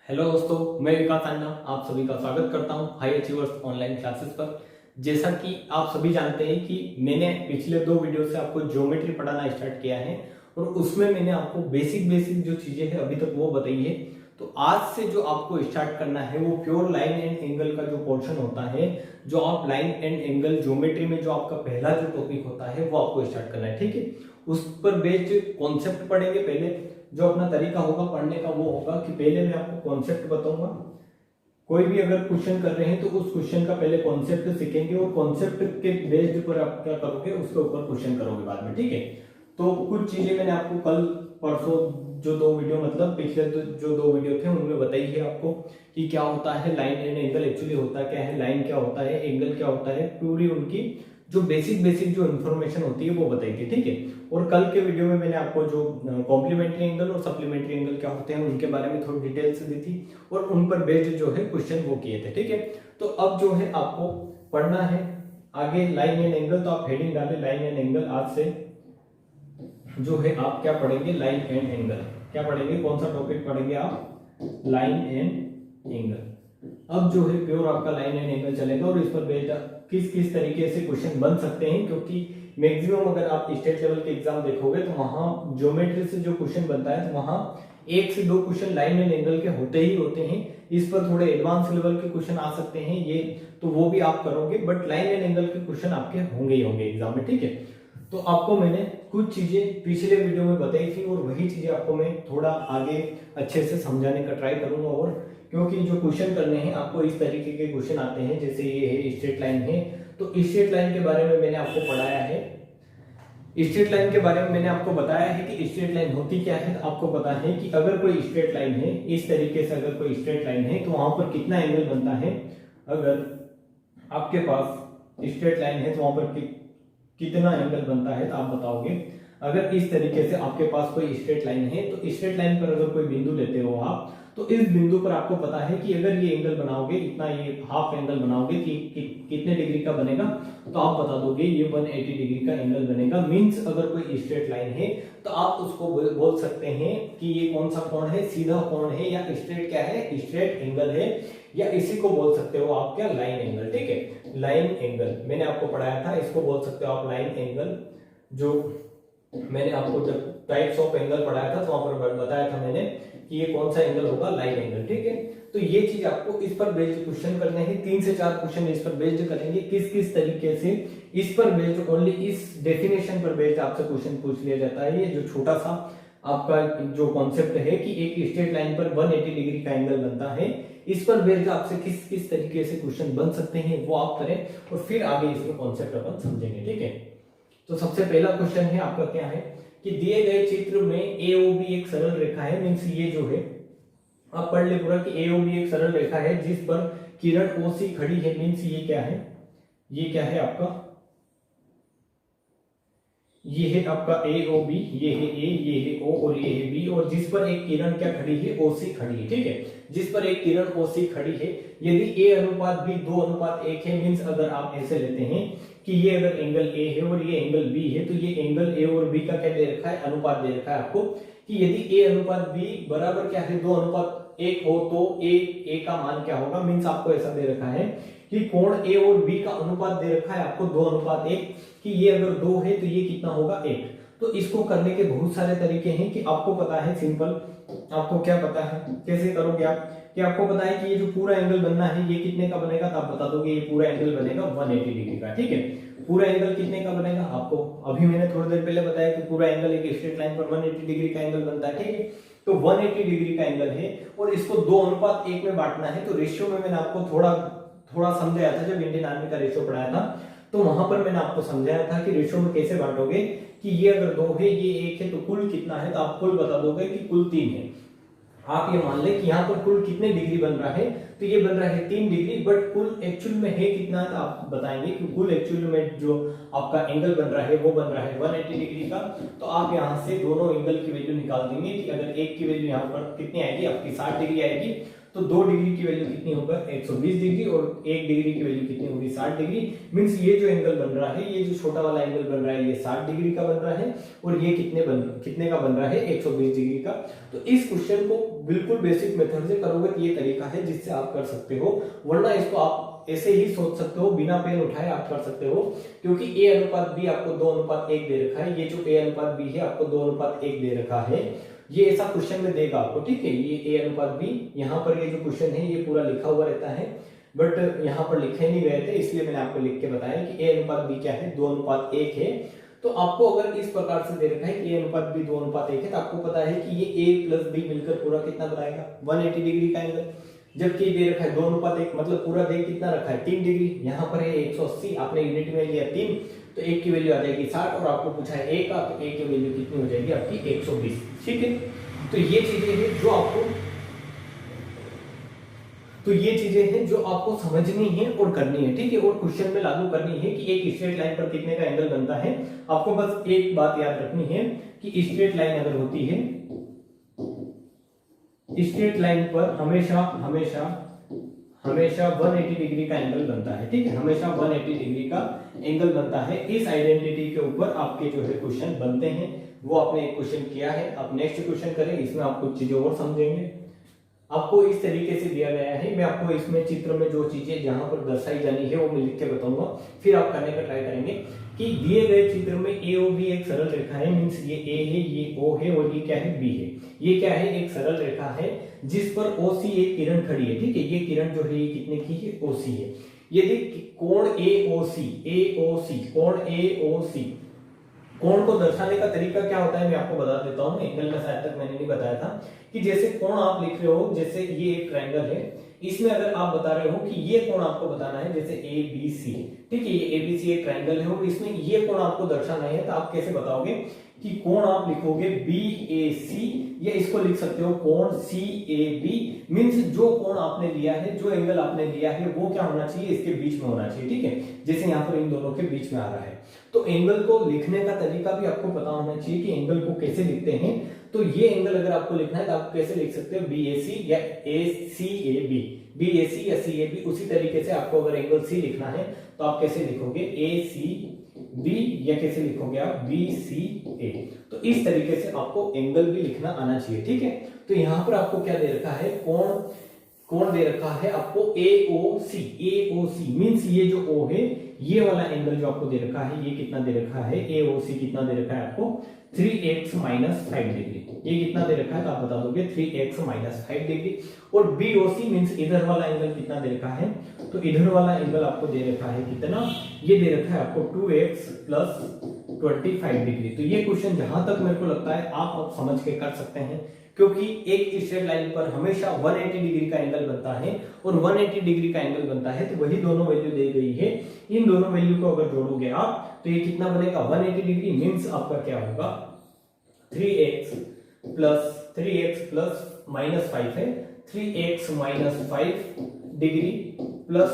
Hello दोस्तों, मैं विकास अन्ना आप सभी का स्वागत करता हूं हाई अचीवर्स ऑनलाइन क्लासेस पर। जैसा कि आप सभी जानते हैं कि मैंने पिछले 2 वीडियो से आपको ज्योमेट्री पढ़ाना स्टार्ट किया है और उसमें मैंने आपको बेसिक जो चीजें हैं अभी तक वो बताई है। तो आज से जो आपको स्टार्ट करना है वो प्योर लाइन एंड एंगल का जो पोर्शन होता है, जो आप लाइन एंड एंगल ज्योमेट्री में जो आपका पहला जो टॉपिक होता है वो आपको स्टार्ट करना है। ठीक है, उस पर बेस्ड कॉन्सेप्ट पढ़ेंगे। पहले जो अपना तरीका होगा पढ़ने का वो होगा कि पहले मैं आपको कॉन्सेप्ट बताऊंगा। कोई भी अगर क्वेश्चन कर रहे हैं तो उस क्वेश्चन का पहले कॉन्सेप्ट सीखेंगे और कॉन्सेप्ट के बेस्ड पर आप क्या करोगे उसके ऊपर क्वेश्चन करोगे बाद में। ठीक है, तो कुछ चीजें मैंने आपको कल परसों जो 2 वीडियो मतलब पिछले जो 2 वीडियो थे उनमें बताई है आपको कि क्या होता है लाइन एंड एंगल, एक्चुअली होता क्या है, लाइन क्या होता है, एंगल क्या होता है, पूरी उनकी जो बेसिक जो इन्फॉर्मेशन होती है वो बताई थी। ठीक है, और कल के वीडियो में मैंने आपको जो कॉम्प्लीमेंट्री एंगल और सप्लीमेंट्री एंगल क्या होते हैं उनके बारे में थोड़ी डिटेल से दी थी और उन पर बेस्ड जो है क्वेश्चन वो किए थे। ठीक है, तो अब जो है आपको पढ़ना है आगे लाइन एंड एंगल। तो आप हेडिंग डालें लाइन एंड एंगल। आज से जो है आप क्या पढ़ेंगे, लाइन एंड एंगल। क्या पढ़ेंगे, कौन सा टॉपिक पढ़ेंगे आप, लाइन एंड एंगल। अब जो है प्योर आपका लाइन एंड एंगल चलेगा और इस पर बेस्ड किस किस तरीके से क्वेश्चन बन सकते हैं, क्योंकि मैक्सिमम अगर आप स्टेट लेवल के एग्जाम देखोगे तो वहां ज्योमेट्री से जो क्वेश्चन बनता है तो वहां 1 से 2 क्वेश्चन लाइन एंड एंगल के होते ही होते हैं। इस पर थोड़े एडवांस लेवल के क्वेश्चन आ सकते हैं, ये तो वो भी आप करोगे, बट लाइन एंड एंगल के क्वेश्चन आपके होंगे ही होंगे एग्जाम में। ठीक है, तो आपको मैंने कुछ चीजें पिछले वीडियो में बताई थी और वही चीजें आपको मैं थोड़ा आगे अच्छे से समझाने का ट्राई करूंगा। और क्योंकि जो क्वेश्चन करने हैं आपको इस तरीके के क्वेश्चन आते हैं, जैसे ये है स्ट्रेट लाइन है, तो स्ट्रेट लाइन के बारे में मैंने आपको पढ़ाया है। स्ट्रेट लाइन के बारे में मैंने आपको बताया है कि स्ट्रेट लाइन होती क्या है। आपको पता है कि अगर कोई स्ट्रेट लाइन है, इस तरीके से अगर कोई स्ट्रेट लाइन है तो वहां पर कितना एंगल बनता है। अगर आपके पास स्ट्रेट लाइन है तो वहां पर कितना एंगल बनता है तो आप बताओगे। अगर इस तरीके से आपके पास कोई स्ट्रेट लाइन है तो स्ट्रेट लाइन पर अगर कोई बिंदु लेते हो आप, तो इस बिंदु पर आपको पता है कि अगर ये एंगल बनाओगे, इतना ये हाफ एंगल बनाओगे कि कितने डिग्री का बनेगा, तो आप बता दोगे ये 180 डिग्री का एंगल बनेगा। मींस अगर कोई स्ट्रेट लाइन है तो आप उसको बोल सकते हैं कि ये कौन सा कोण है, सीधा कोण है या स्ट्रेट क्या है, स्ट्रेट एंगल है, या इसी को बोल सकते हो आप क्या, लाइन एंगल। ठीक है, लाइन एंगल मैंने आपको पढ़ाया था, इसको बोल सकते हो आप लाइन एंगल। जो मैंने आपको जब टाइप्स ऑफ एंगल पढ़ाया था तो वहां पर बताया था मैंने कि ये कौन सा एंगल होगा, लाइन एंगल। ठीक है, तो ये चीज आपको इस पर बेस्ड क्वेश्चन करने हैं, 3 से 4 क्वेश्चन इस पर बेस्ड करेंगे। किस किस तरीके से इस पर बेस्ड, ओनली इस डेफिनेशन पर बेस्ड आपसे क्वेश्चन पूछ लिया जाता है। ये जो छोटा सा आपका जो कॉन्सेप्ट है कि एक स्ट्रेट लाइन पर 180 डिग्री का एंगल बनता है, इस पर बेस्ड आपसे किस किस तरीके से क्वेश्चन बन सकते हैं वो आप करें और फिर आगे इसका कॉन्सेप्ट अपन समझेंगे। ठीक है, तो सबसे पहला क्वेश्चन है आपका क्या है कि दिए गए चित्र में एओबी एक सरल रेखा है। मींस ये जो है आप पढ़ ले पूरा कि एओबी एक सरल रेखा है जिस पर किरण ओसी खड़ी है। मींस ये क्या है, ये क्या है आपका, ये है आपका ए ओ बी, ये है ए, ये है ओ और ये है बी, और जिस पर एक किरण क्या खड़ी है, ओसी खड़ी है। ठीक है, जिस पर एक किरण ओसी खड़ी है, यदि ए अनुपात बी 2:1 है। मींस अगर आप ऐसे लेते हैं कि ये अगर एंगल ए है और ये एंगल बी है, तो ये एंगल ए और बी का क्या दे रखा है, अनुपात दे रखा है आपको कि यदि ए अनुपात बी बराबर क्या है, 2:1 हो तो ए का मान क्या होगा। मींस आपको ऐसा दे रखा है कि कोण ए और बी का अनुपात दे रखा है आपको 2:1, कि ये अगर 2 है तो ये कितना होगा, 1। तो इसको करने के बहुत सारे तरीके हैं कि आपको पता है सिंपल, आपको क्या पता है कैसे करोगे आप, कि आपको पता है कि ये जो पूरा एंगल बनना है ये कितने का बनेगा, तो आप बता दोगे ये पूरा एंगल बनेगा 180 डिग्री का। ठीक है, पूरा एंगल कितने का बनेगा, आपको अभी मैंने थोड़ी देर पहले बताया कि पूरा एंगल एक स्ट्रेट लाइन पर 180 डिग्री का एंगल बनता है। ठीक है, तो 180 डिग्री का एंगल है और इसको 2:1 में बांटना है। तो रेशियो में मैंने आपको थोड़ा समझाया था जब इंडियन आर्मी का रेशियो पढ़ाया था, तो वहां पर मैंने आपको समझाया था कि रेशियो में कैसे बांटोगे, कि ये अगर 2 है ये 1 है तो कुल कितना है, तो आप कुल बता दोगे कि कुल 3 है। आप ये मान ले कि यहाँ पर कुल कितने डिग्री बन रहा है, तो ये बन रहा है 3 डिग्री, बट कुल एक्चुअल में है कितना है तो आप बताएंगे कि कुल एक्चुअल में जो आपका एंगल बन रहा है वो बन रहा है 180 डिग्री का। तो आप यहाँ से दोनों एंगल की वैल्यू निकाल देंगे कि अगर एक की वैल्यू यहाँ पर कितनी आएगी आपकी 60 डिग्री आएगी, तो 2 डिग्री की वैल्यू कितनी होगा 120 डिग्री और 1 डिग्री की वैल्यू कितनी होगी 60 डिग्री। मींस ये जो एंगल बन रहा है, ये जो छोटा वाला एंगल बन रहा है ये 60 डिग्री का बन रहा है और ये कितने का बन रहा है 120 डिग्री का। तो इस क्वेश्चन को बिल्कुल बेसिक मेथड से करोगे तो ये तरीका है जिससे आप कर सकते हो, वरना इसको आप ऐसे ही सोच सकते हो बिना पेन उठाए आप कर सकते हो, क्योंकि a अनुपात b आपको 2:1 दे रखा है, ये जो a अनुपात b है आपको 2:1 दे रखा है, ये ऐसा क्वेश्चन में देगा आपको, ठीक है। ये a अनुपात b, यहाँ पर ये जो क्वेश्चन है ये पूरा लिखा हुआ रहता है, बट यहाँ पर लिखे नहीं गए थे इसलिए मैंने आपको लिख के बताया कि a अनुपात b क्या है 2:1 है। तो आपको अगर इस प्रकार से दे रखा है कि a अनुपात b 2:1 है तो आपको पता है कि ये a प्लस b मिलकर पूरा कितना बनाएगा 180 डिग्री का एंगल, जबकि दे रखा है 2:1 मतलब पूरा दे कितना रखा है 3 डिग्री, यहाँ पर है 180, आपने यूनिट में लिया 3 तो 1 की वैल्यू आ जाएगी 60 और आपको पूछा है a का, तो a की वैल्यू कितनी हो जाएगी आपकी 120, ठीक है। तो ये चीजें हैं जो आपको समझनी है और करनी है, ठीक है, और क्वेश्चन में लागू करनी है कि एक स्ट्रेट लाइन पर कितने का एंगल बनता है। आपको बस एक बात याद रखनी है कि स्ट्रेट लाइन अगर होती है, स्ट्रेट लाइन पर हमेशा 180 डिग्री का एंगल बनता है, ठीक है, हमेशा 180 डिग्री का एंगल बनता है। इस आइडेंटिटी के ऊपर आपके जो है क्वेश्चन बनते हैं, वो आपने एक क्वेश्चन किया है, आप नेक्स्ट क्वेश्चन करें, इसमें आप कुछ चीजें और समझेंगे। आपको इस तरीके से दिया गया है, मैं आपको इसमें चित्र में जो चीजें जहां पर दर्शाई जानी है वो मैं लिख के बताऊंगा, फिर आप करने का ट्राई करेंगे कि दिए गए चित्र में ए ओ बी एक सरल रेखा है, मींस ये ए है, ये ओ है और ये क्या है बी है। ये क्या है एक सरल रेखा है जिस पर ओ सी एक किरण खड़ी है, ठीक है, ये किरण जो है ये कितने की है ओ सी है। यदि कोण ए ओ सी कोण ए ओ सी, कोण को दर्शाने का तरीका क्या होता है मैं आपको बता देता हूं, एंगल में शायद तक मैंने नहीं बताया था कि जैसे कोण आप लिख रहे हो, जैसे ये एक ट्रायंगल है, इसमें अगर आप बता रहे हो कि ये कोण आपको बताना है जैसे ए बी सी, ठीक है, ये ए बी सी एक ट्रायंगल है और इसमें ये कोण आपको दर्शाना है, तो आप कैसे बताओगे कि कोण आप लिखोगे बी ए सी, या इसको लिख सकते हो कोण सी ए बी, मींस जो कोण आपने लिया है, जो एंगल आपने लिया है वो क्या होना चाहिए इसके बीच में होना चाहिए, ठीक है, जैसे यहाँ पर इन दोनों के बीच में आ रहा है। तो एंगल को लिखने का तरीका भी आपको पता होना चाहिए कि एंगल को कैसे लिखते हैं। तो ये एंगल अगर आपको लिखना है तो आप कैसे लिख सकते हो बी ए सी या ए सी ए बी, बी ए सी या सी ए बी। उसी तरीके से आपको अगर एंगल सी लिखना है तो आप कैसे लिखोगे ए सी बी, या कैसे लिखोगे आप बी सी ए। तो इस तरीके से आपको एंगल भी लिखना आना चाहिए, ठीक है। तो यहाँ पर आपको क्या दे रखा है कोण दे रखा है आपको AOC मींस ये जो O है, ये वाला एंगल जो आपको दे रखा है ये कितना दे रखा है AOC कितना दे रखा है आपको 3x - 5 डिग्री, ये कितना दे रखा है तो आप बता दोगे 3x - 5 डिग्री। और BOC मींस इधर वाला एंगल कितना दे रखा है, तो इधर वाला एंगल आपको दे रखा है कितना, ये दे रखा है आपको 2x + 25 डिग्री। तो ये क्वेश्चन जहां तक मेरे को लगता है आप समझ के कर सकते हैं, क्योंकि एक स्ट्रेट लाइन पर हमेशा 180 डिग्री का एंगल बनता है और 180 डिग्री का एंगल बनता है तो वही दोनों वैल्यू दी गई है। इन दोनों वैल्यू को अगर जोड़ोगे आप तो ये कितना बनेगा 180 डिग्री, मींस आपका क्या होगा 3x प्लस -5 है, 3x - 5 degree plus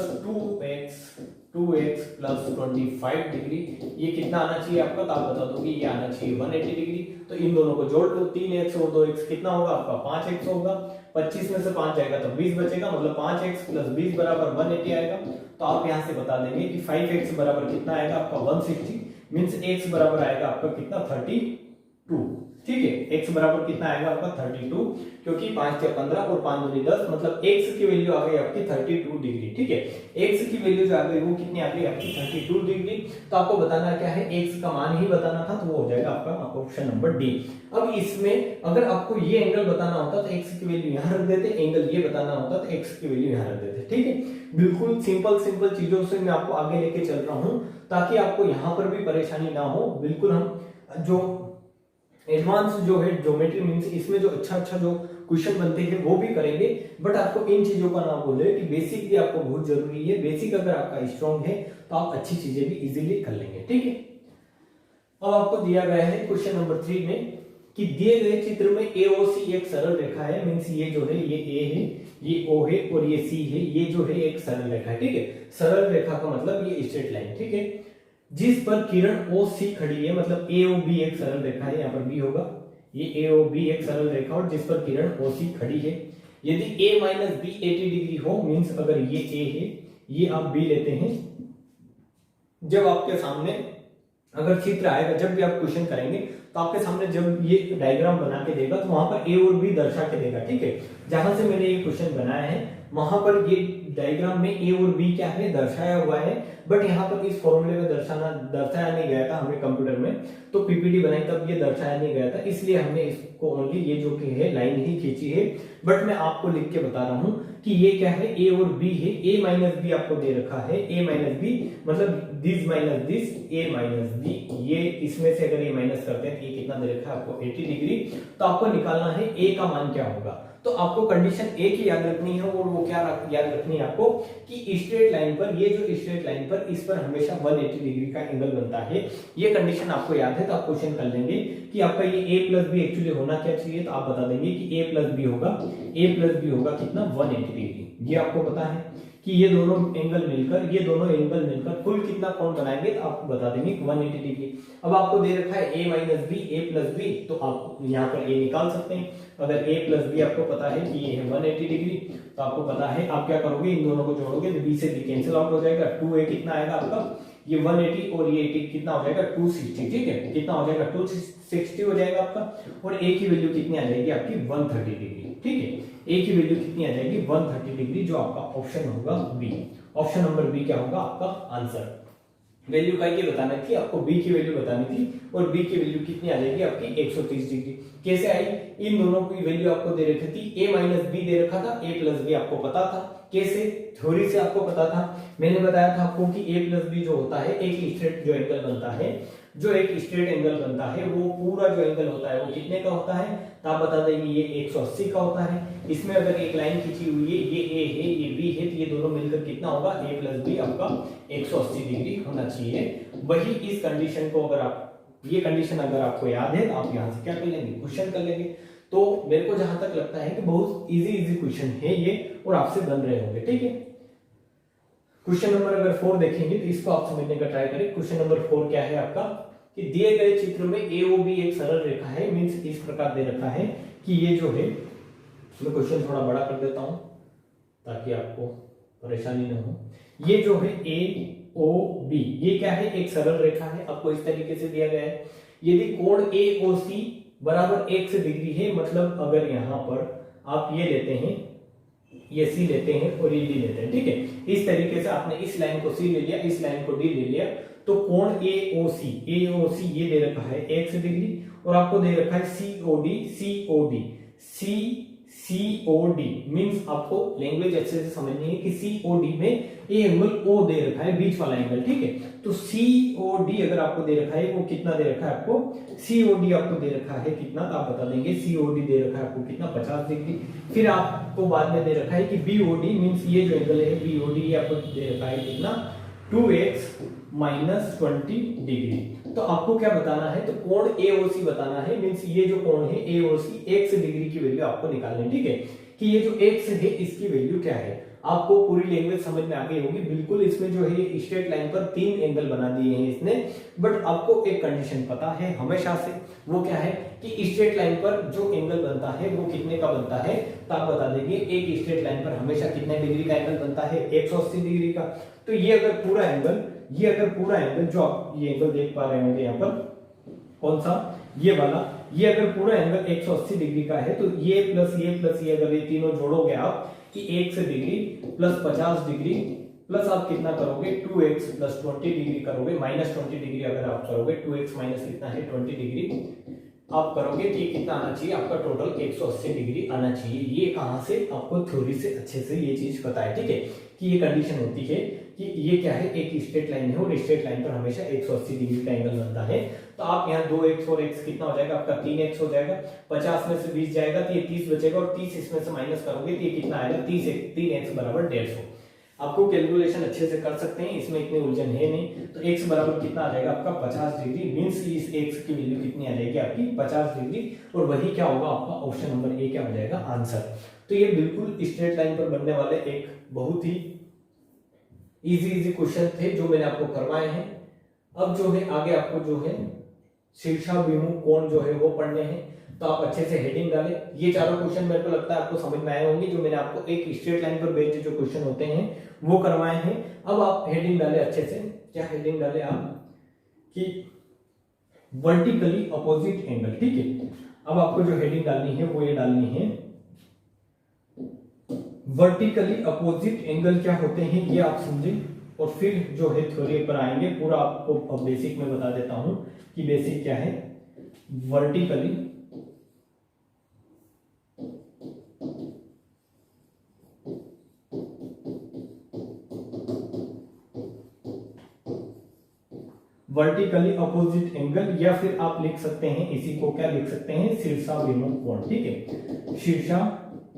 2x plus 25 degree, ये कितना आना चाहिए आपका, तो आप बता दोगे ये आना चाहिए 180 डिग्री। तो इन दोनों को जोड़ लो, 3x और 2x कितना होगा आपका 5x होगा, 25 में से 5 जाएगा तो 20 बचेगा, मतलब 5x + 20 बराबर 180 आएगा। तो आप यहां से बता देंगे कि 5x बराबर कितना आएगा आपका 160, मींस x बराबर आएगा आपका कितना 32, ठीक है, x बराबर कितना आएगा आपका 32, क्योंकि 5 × 15 और 5 × 10 मतलब x की वैल्यू आ गई आपकी 32 डिग्री, ठीक है, x की वैल्यू जो आ गई वो कितनी आ गई आपकी 32 डिग्री। तो आपको बताना क्या है, x का मान ही बताना था, तो वो हो जाएगा आपका ऑप्शन नंबर डी। अब इसमें अगर आपको ये एंगल बताना होता तो x की वैल्यू यहां रख देते, एंगल ये बताना होता तो x की वैल्यू यहां रख देते, ठीक है। बिल्कुल सिंपल चीजों से मैं आपको आगे लेके चल रहा हूं ताकि आपको यहां पर भी परेशानी ना हो। बिल्कुल हम जो एडवांस जो है ज्योमेट्री मींस इसमें जो अच्छा जो क्वेश्चन बनते हैं वो भी करेंगे, बट आपको इन चीजों का ना भूले कि बेसिक भी आपको बहुत जरूरी है। बेसिक अगर आपका स्ट्रांग है तो आप अच्छी चीजें भी इजीली कर लेंगे, ठीक है। अब आपको दिया गया है क्वेश्चन नंबर 3 में कि दिए गए चित्र में AOC एक सरल रेखा है, मींस ये जो है ये A है, ये O है और ये C है, ये जो है एक सरल रेखा है, ठीक है। सरल रेखा का मतलब ये स्ट्रेट लाइन, ठीक है, जिस पर किरण OC खड़ी है, मतलब AOB एक सरल रेखा है, यहाँ पर B होगा, ये AOB एक सरल रेखा और जिस पर किरण OC खड़ी है। यदि a माइनस बी 80 डिग्री हो, मीन्स अगर ये a है, ये आप b लेते हैं, जब आपके सामने अगर चित्र आएगा, जब भी आप क्वेश्चन करेंगे तो आपके सामने जब ये डायग्राम बना के देगा तो वहां पर ए और बी दर्शा के देगा, ठीक है। जहां से मैंने ये क्वेश्चन बनाया है वहां पर ये डायग्राम में ए और बी क्या है दर्शाया हुआ है, बट यहाँ पर इस फॉर्मूले में दर्शाया नहीं गया था हमें कंप्यूटर में, तो पीपीटी बनाई तब ये दर्शाया नहीं गया था, इसलिए हमने इसको ओनली ये जो कि है लाइन ही खींची है। बट मैं आपको लिख के बता रहा हूं कि ये क्या है, ए और बी है, ए माइनस बी आपको दे रखा है, ए माइनस बी मतलब this minus this, a minus b, ये इसमें से अगर ये माइनस करते हैं तो ये कितना दे रखा है आपको 80 डिग्री, तो आपको निकालना है ए का मान क्या होगा। तो आपको कंडीशन ए की याद रखनी है, और वो क्या याद रखनी है आपको कि स्ट्रेट लाइन पर, ये जो स्ट्रेट लाइन पर, इस पर हमेशा 180 डिग्री का एंगल बनता है। ये कंडीशन आपको याद है तो आप क्वेश्चन कर लेंगे कि आपका ये a प्लस बी एक्चुअली होना क्या चाहिए, तो आप बता देंगे कि a प्लस बी होगा, a प्लस बी होगा कितना 180 डिग्री। ये आपको पता है कि ये दोनों एंगल मिलकर कुल कितना कोण बनाएंगे, तो आपको बता देंगे 180 डिग्री। अब आपको दे रखा है a minus b, a plus b, तो आप यहाँ पर a निकाल सकते हैं। अगर a प्लस बी आपको पता है कि ये है 180 डिग्री, तो आपको पता है आप क्या करोगे, इन दोनों को जोड़ोगे तो b से b कैंसिल आउट हो जाएगा, 2a कितना आएगा आपका, ये 180 और ये 80 कितना हो जाएगा 260, ठीक है, कितना हो जाएगा 260 हो जाएगा आपका, और a की वैल्यू कितनी आ जाएगी आपकी 130 डिग्री, ठीक है, a की वैल्यू कितनी आ जाएगी 130 डिग्री, जो आपका ऑप्शन होगा बी। ऑप्शन नंबर बी क्या होगा आपका आंसर। वैल्यू का ये बताना थी आपको, b की वैल्यू बतानी थी, और b की वैल्यू कितनी आ जाएगी आपकी 130 डिग्री। कैसे आई, इन दोनों की वैल्यू आपको दे रखी थी, a माइनस बी दे रखा था, a प्लस बी आपको पता था, कैसे, थ्योरी से आपको पता था, मैंने बताया था आपको कि a प्लस बी जो होता है, एक स्ट्रेट जो एंगल बनता है, जो एक स्ट्रेट एंगल बनता है, वो पूरा जो एंगल होता है वो कितने का होता है, तो आप बता देंगे ये 180 का होता है। इसमें अगर एक लाइन खींची हुई है, ये a है ये b है, तो ये दोनों मिलकर कितना होगा, a प्लस बी आपका 180 डिग्री होना चाहिए। वही इस कंडीशन को अगर आप, ये कंडीशन अगर आपको याद है तो आप यहाँ से क्या कर लेंगे, क्वेश्चन कर लेंगे। तो मेरे को जहां तक लगता है कि बहुत इजी क्वेश्चन है ये, और आपसे बन रहे होंगे, ठीक है। क्वेश्चन नंबर अगर 4 देखेंगे तो इसको आप समझने का ट्राई करें। क्वेश्चन नंबर 4 क्या है आपका, कि दिए गए चित्र में AOB एक सरल रेखा है, मींस इस प्रकार दे रखा है कि ये जो है, मैं क्वेश्चन थोड़ा बड़ा कर देता हूं ताकि आपको परेशानी न हो। ये जो है AOB, ये क्या है, एक सरल रेखा है, आपको इस तरीके से दिया गया है। यदि कोण AOC बराबर 1 डिग्री है, मतलब अगर यहाँ पर आप ये लेते हैं, ये C लेते हैं और ये D लेते हैं, ठीक है, इस तरीके से आपने इस लाइन को C ले लिया, इस लाइन को D ले लिया, तो कोण AOC ये दे रखा है 1 डिग्री, और आपको दे रखा है COD मींस आपको लैंग्वेज अच्छे से समझनी है कि COD में ये एंगल O दे रखा है, बीच वाला एंगल, ठीक है। तो COD अगर आपको दे रखा है, वो कितना दे रखा है आपको, COD आपको दे रखा है कितना, तो आप बता देंगे COD दे रखा है आपको कितना 50 डिग्री। फिर आपको बाद में दे रखा है कि BOD मींस ये जो एंगल है BOD, ये आपको दे रखा है कितना 2x माइनस 20 डिग्री। तो आपको क्या बताना है, तो कोण AOC बताना है, मींस ये जो कोण है AOC 1 डिग्री की वैल्यू आपको निकालनी है, ठीक है, कि ये जो x है इसकी वैल्यू क्या है। आपको पूरी लैंग्वेज समझ में आ गई होगी बिल्कुल। इसमें जो है स्ट्रेट लाइन पर 3 एंगल बना दिए हैं इसने, बट आपको एक कंडीशन पता है हमेशा से, वो क्या है कि स्ट्रेट लाइन पर जो एंगल बनता है वो कितने का बनता है, तो आप बता देंगे एक स्ट्रेट लाइन पर हमेशा कितने डिग्री का एंगल बनता है, 180 डिग्री का। तो ये अगर पूरा एंगल जो आप ये एंगल देख पा रहे होंगे यहाँ पर, कौन सा, ये वाला, ये अगर पूरा एंगल 180 डिग्री का है, तो ये प्लस ये अगर ये तीनों जोड़ोगे आप कि 1 डिग्री प्लस 50 डिग्री प्लस आप कितना करोगे 2x प्लस 20 डिग्री करोगे, माइनस 20 डिग्री अगर आप करोगे, 2x माइनस कितना है 20 डिग्री आप करोगे, तो ये कितना आना चाहिए आपका टोटल 180 डिग्री आना चाहिए। ये कहां से, आपको थ्योरी से अच्छे से ये चीज पता है, ठीक है, कि ये कंडीशन होती है कि ये क्या है, एक स्ट्रेट लाइन है और स्ट्रेट लाइन पर हमेशा 180 डिग्री का एंगल बनता है। तो आप यहाँ 2x और x कितना हो जाएगा आपका 3x हो जाएगा, 50 में से 20 जाएगा तो ये 30 बचेगा, और 30 इसमें से माइनस करोगे तो ये कितना आएगा 3x बराबर 150। आपको कैलकुलेशन अच्छे से कर सकते हैं, इसमें इतनी उलझन है नहीं। तो x बराबर कितना आ जाएगा आपका 50 डिग्री, मींस इस x की वैल्यू कितनी आ जाएगी आपकी 50 डिग्री, और वही क्या होगा आपका ऑप्शन नंबर ए क्या हो जाएगा आंसर। तो ये बिल्कुल स्ट्रेट लाइन पर बनने वाले एक बहुत ही इजी क्वेश्चन थे जो मैंने आपको करवाए हैं। अब जो है आगे आपको जो है शीर्षाभिमुख कोण जो है वो पढ़ने हैं। तो आप अच्छे से हेडिंग डालें। ये चारों क्वेश्चन मेरे को लगता है आपको समझ में आए होंगे, जो मैंने आपको एक स्ट्रेट लाइन पर बेस्ड जो क्वेश्चन होते हैं वो करवाए हैं। अब आप हेडिंग डालें अच्छे से। क्या हेडिंग डालें आप कि वर्टिकली अपोजिट एंगल, ठीक है। अब आपको जो हेडिंग डालनी है वो ये डालनी है, वर्टिकली अपोजिट एंगल क्या होते हैं ये आप समझें, और फिर जो है थ्योरी पर आएंगे। पूरा आपको अब बेसिक में बता देता हूं कि बेसिक क्या है। वर्टिकली वर्टिकली अपोजिट एंगल, या फिर आप लिख सकते हैं इसी को, क्या लिख सकते हैं, शीर्षाभिमुख कोण, ठीक है। शीर्षाभिमुख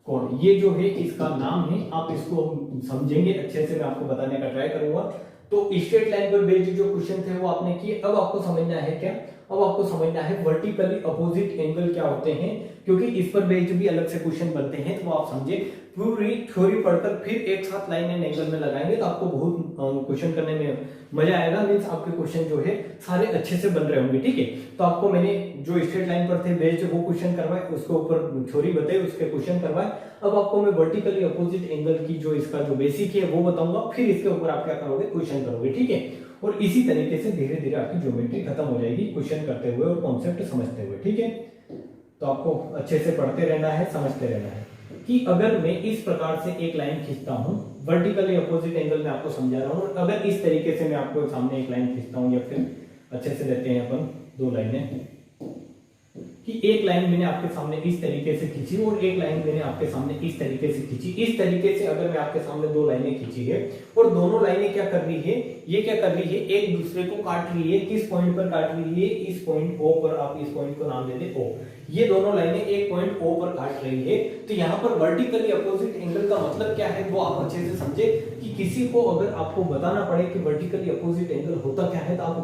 कोण, ये जो है इसका नाम है। आप इसको समझेंगे अच्छे से, मैं आपको बताने का ट्राई करूंगा। तो स्ट्रेट लाइन पर बेस्ड जो क्वेश्चन थे वो आपने किए। अब आपको समझना है क्या, अब आपको समझना है वर्टिकली अपोजिट एंगल क्या होते हैं, क्योंकि इस पर बेस्ड भी अलग से क्वेश्चन बनते हैं। तो आप समझे, पूरी थ्योरी पढ़कर फिर एक साथ लाइन एंड एंगल में लगाएंगे तो आपको बहुत क्वेश्चन करने में मजा आएगा। मीन्स आपके क्वेश्चन जो है सारे अच्छे से बन रहे होंगे, ठीक है। तो आपको मैंने जो स्ट्रेट लाइन पर थे बेस्ड वो क्वेश्चन करवाए, उसके ऊपर थ्योरी बताई, उसके क्वेश्चन करवाए। अब आपको मैं वर्टिकली अपोजिट एंगल की जो इसका जो बेसिक है वो बताऊंगा, फिर इसके ऊपर आप क्या करोगे, क्वेश्चन करोगे, ठीक है। और इसी तरीके से धीरे धीरे आपकी ज्योमेट्री खत्म हो जाएगी क्वेश्चन करते हुए और कॉन्सेप्ट समझते हुए, ठीक है। तो आपको अच्छे से पढ़ते रहना है, समझते रहना है कि अगर मैं इस प्रकार से एक लाइन खींचता हूं, वर्टिकली अपोजिट एंगल में आपको समझा रहा हूं, और अगर इस तरीके से मैं आपको सामने एक लाइन खींचता हूं, या फिर अच्छे से लेते हैं अपन दो लाइनें, कि एक लाइन मैंने आपके सामने इस तरीके से खींची और एक लाइन मैंने आपके सामने इस तरीके से खींची। इस तरीके से अगर मैं आपके सामने दो लाइनें खींची है और दोनों लाइनें क्या कर रही है, ये क्या कर रही है, एक दूसरे को काट रही है। किस पॉइंट पर काट रही है, इस पॉइंट ओ पर। आप इस पॉइंट को नाम दे दे ओ। ये दोनों लाइनें एक पॉइंट ओ पर काट रही है। तो यहाँ पर वर्टिकली अपोजिट एंगल का मतलब क्या है वो आप अच्छे से समझे, कि किसी को अगर आपको बताना पड़े कि वर्टिकली अपोजिट एंगल होता क्या है तो आप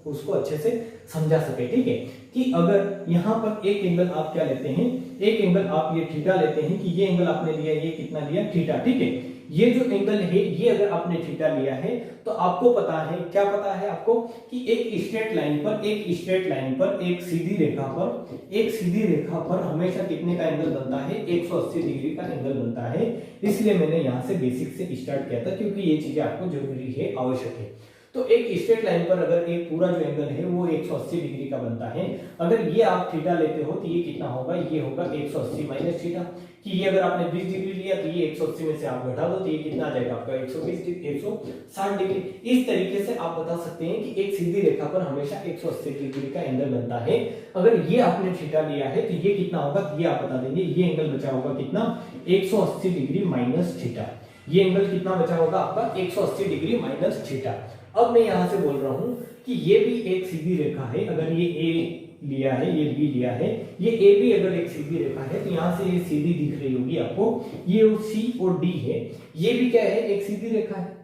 उसको अच्छे से समझा सके, ठीक है। कि अगर यहाँ पर एक एंगल आप क्या लेते हैं, एक एंगल आप ये थीटा लेते हैं, कि ये एंगल आपने लिया, ये कितना लिया, थीटा, ठीक है। ये जो एंगल है ये अगर आपने थीटा लिया है तो आपको पता है, क्या पता है आपको, कि एक स्ट्रेट लाइन पर, एक स्ट्रेट लाइन पर, एक सीधी रेखा पर, एक सीधी रेखा पर हमेशा कितने का एंगल बनता है, 180 डिग्री का एंगल बनता है। इसलिए मैंने यहां से बेसिक से स्टार्ट किया था, क्योंकि ये चीजें आपको जरूरी है, आवश्यक है। तो एक स्ट्रेट लाइन पर अगर एक पूरा जो एंगल है वो 180 डिग्री का बनता है। अगर ये आप थीटा लेते हो तो ये कितना होगा, ये होगा 180 माइनस थीटा। कि ये अगर आपने 20 डिग्री लिया तो ये 180 में से आप घटा दो तो ये कितना आ जाएगा आपका 160 डिग्री। इस तरीके से आप बता सकते हैं कि एक सीधी रेखा पर हमेशा 180 डिग्री का एंगल बनता है। अगर ये आपने थीटा लिया है तो ये कितना होगा, ये आप बता देंगे। ये एंगल बचा होगा कितना, 180 डिग्री माइनस थीटा। ये एंगल कितना बचा होगा आपका, 180 डिग्री माइनस थीटा। अब मैं यहां से बोल रहा हूं कि ये भी एक सीधी रेखा है। अगर ये ए लिया है, ये बी लिया है, ये ए भी अगर एक सीधी रेखा है तो यहां से ये सीधी दिख रही होगी आपको। ये सी और डी है, ये भी क्या है, एक सीधी रेखा है।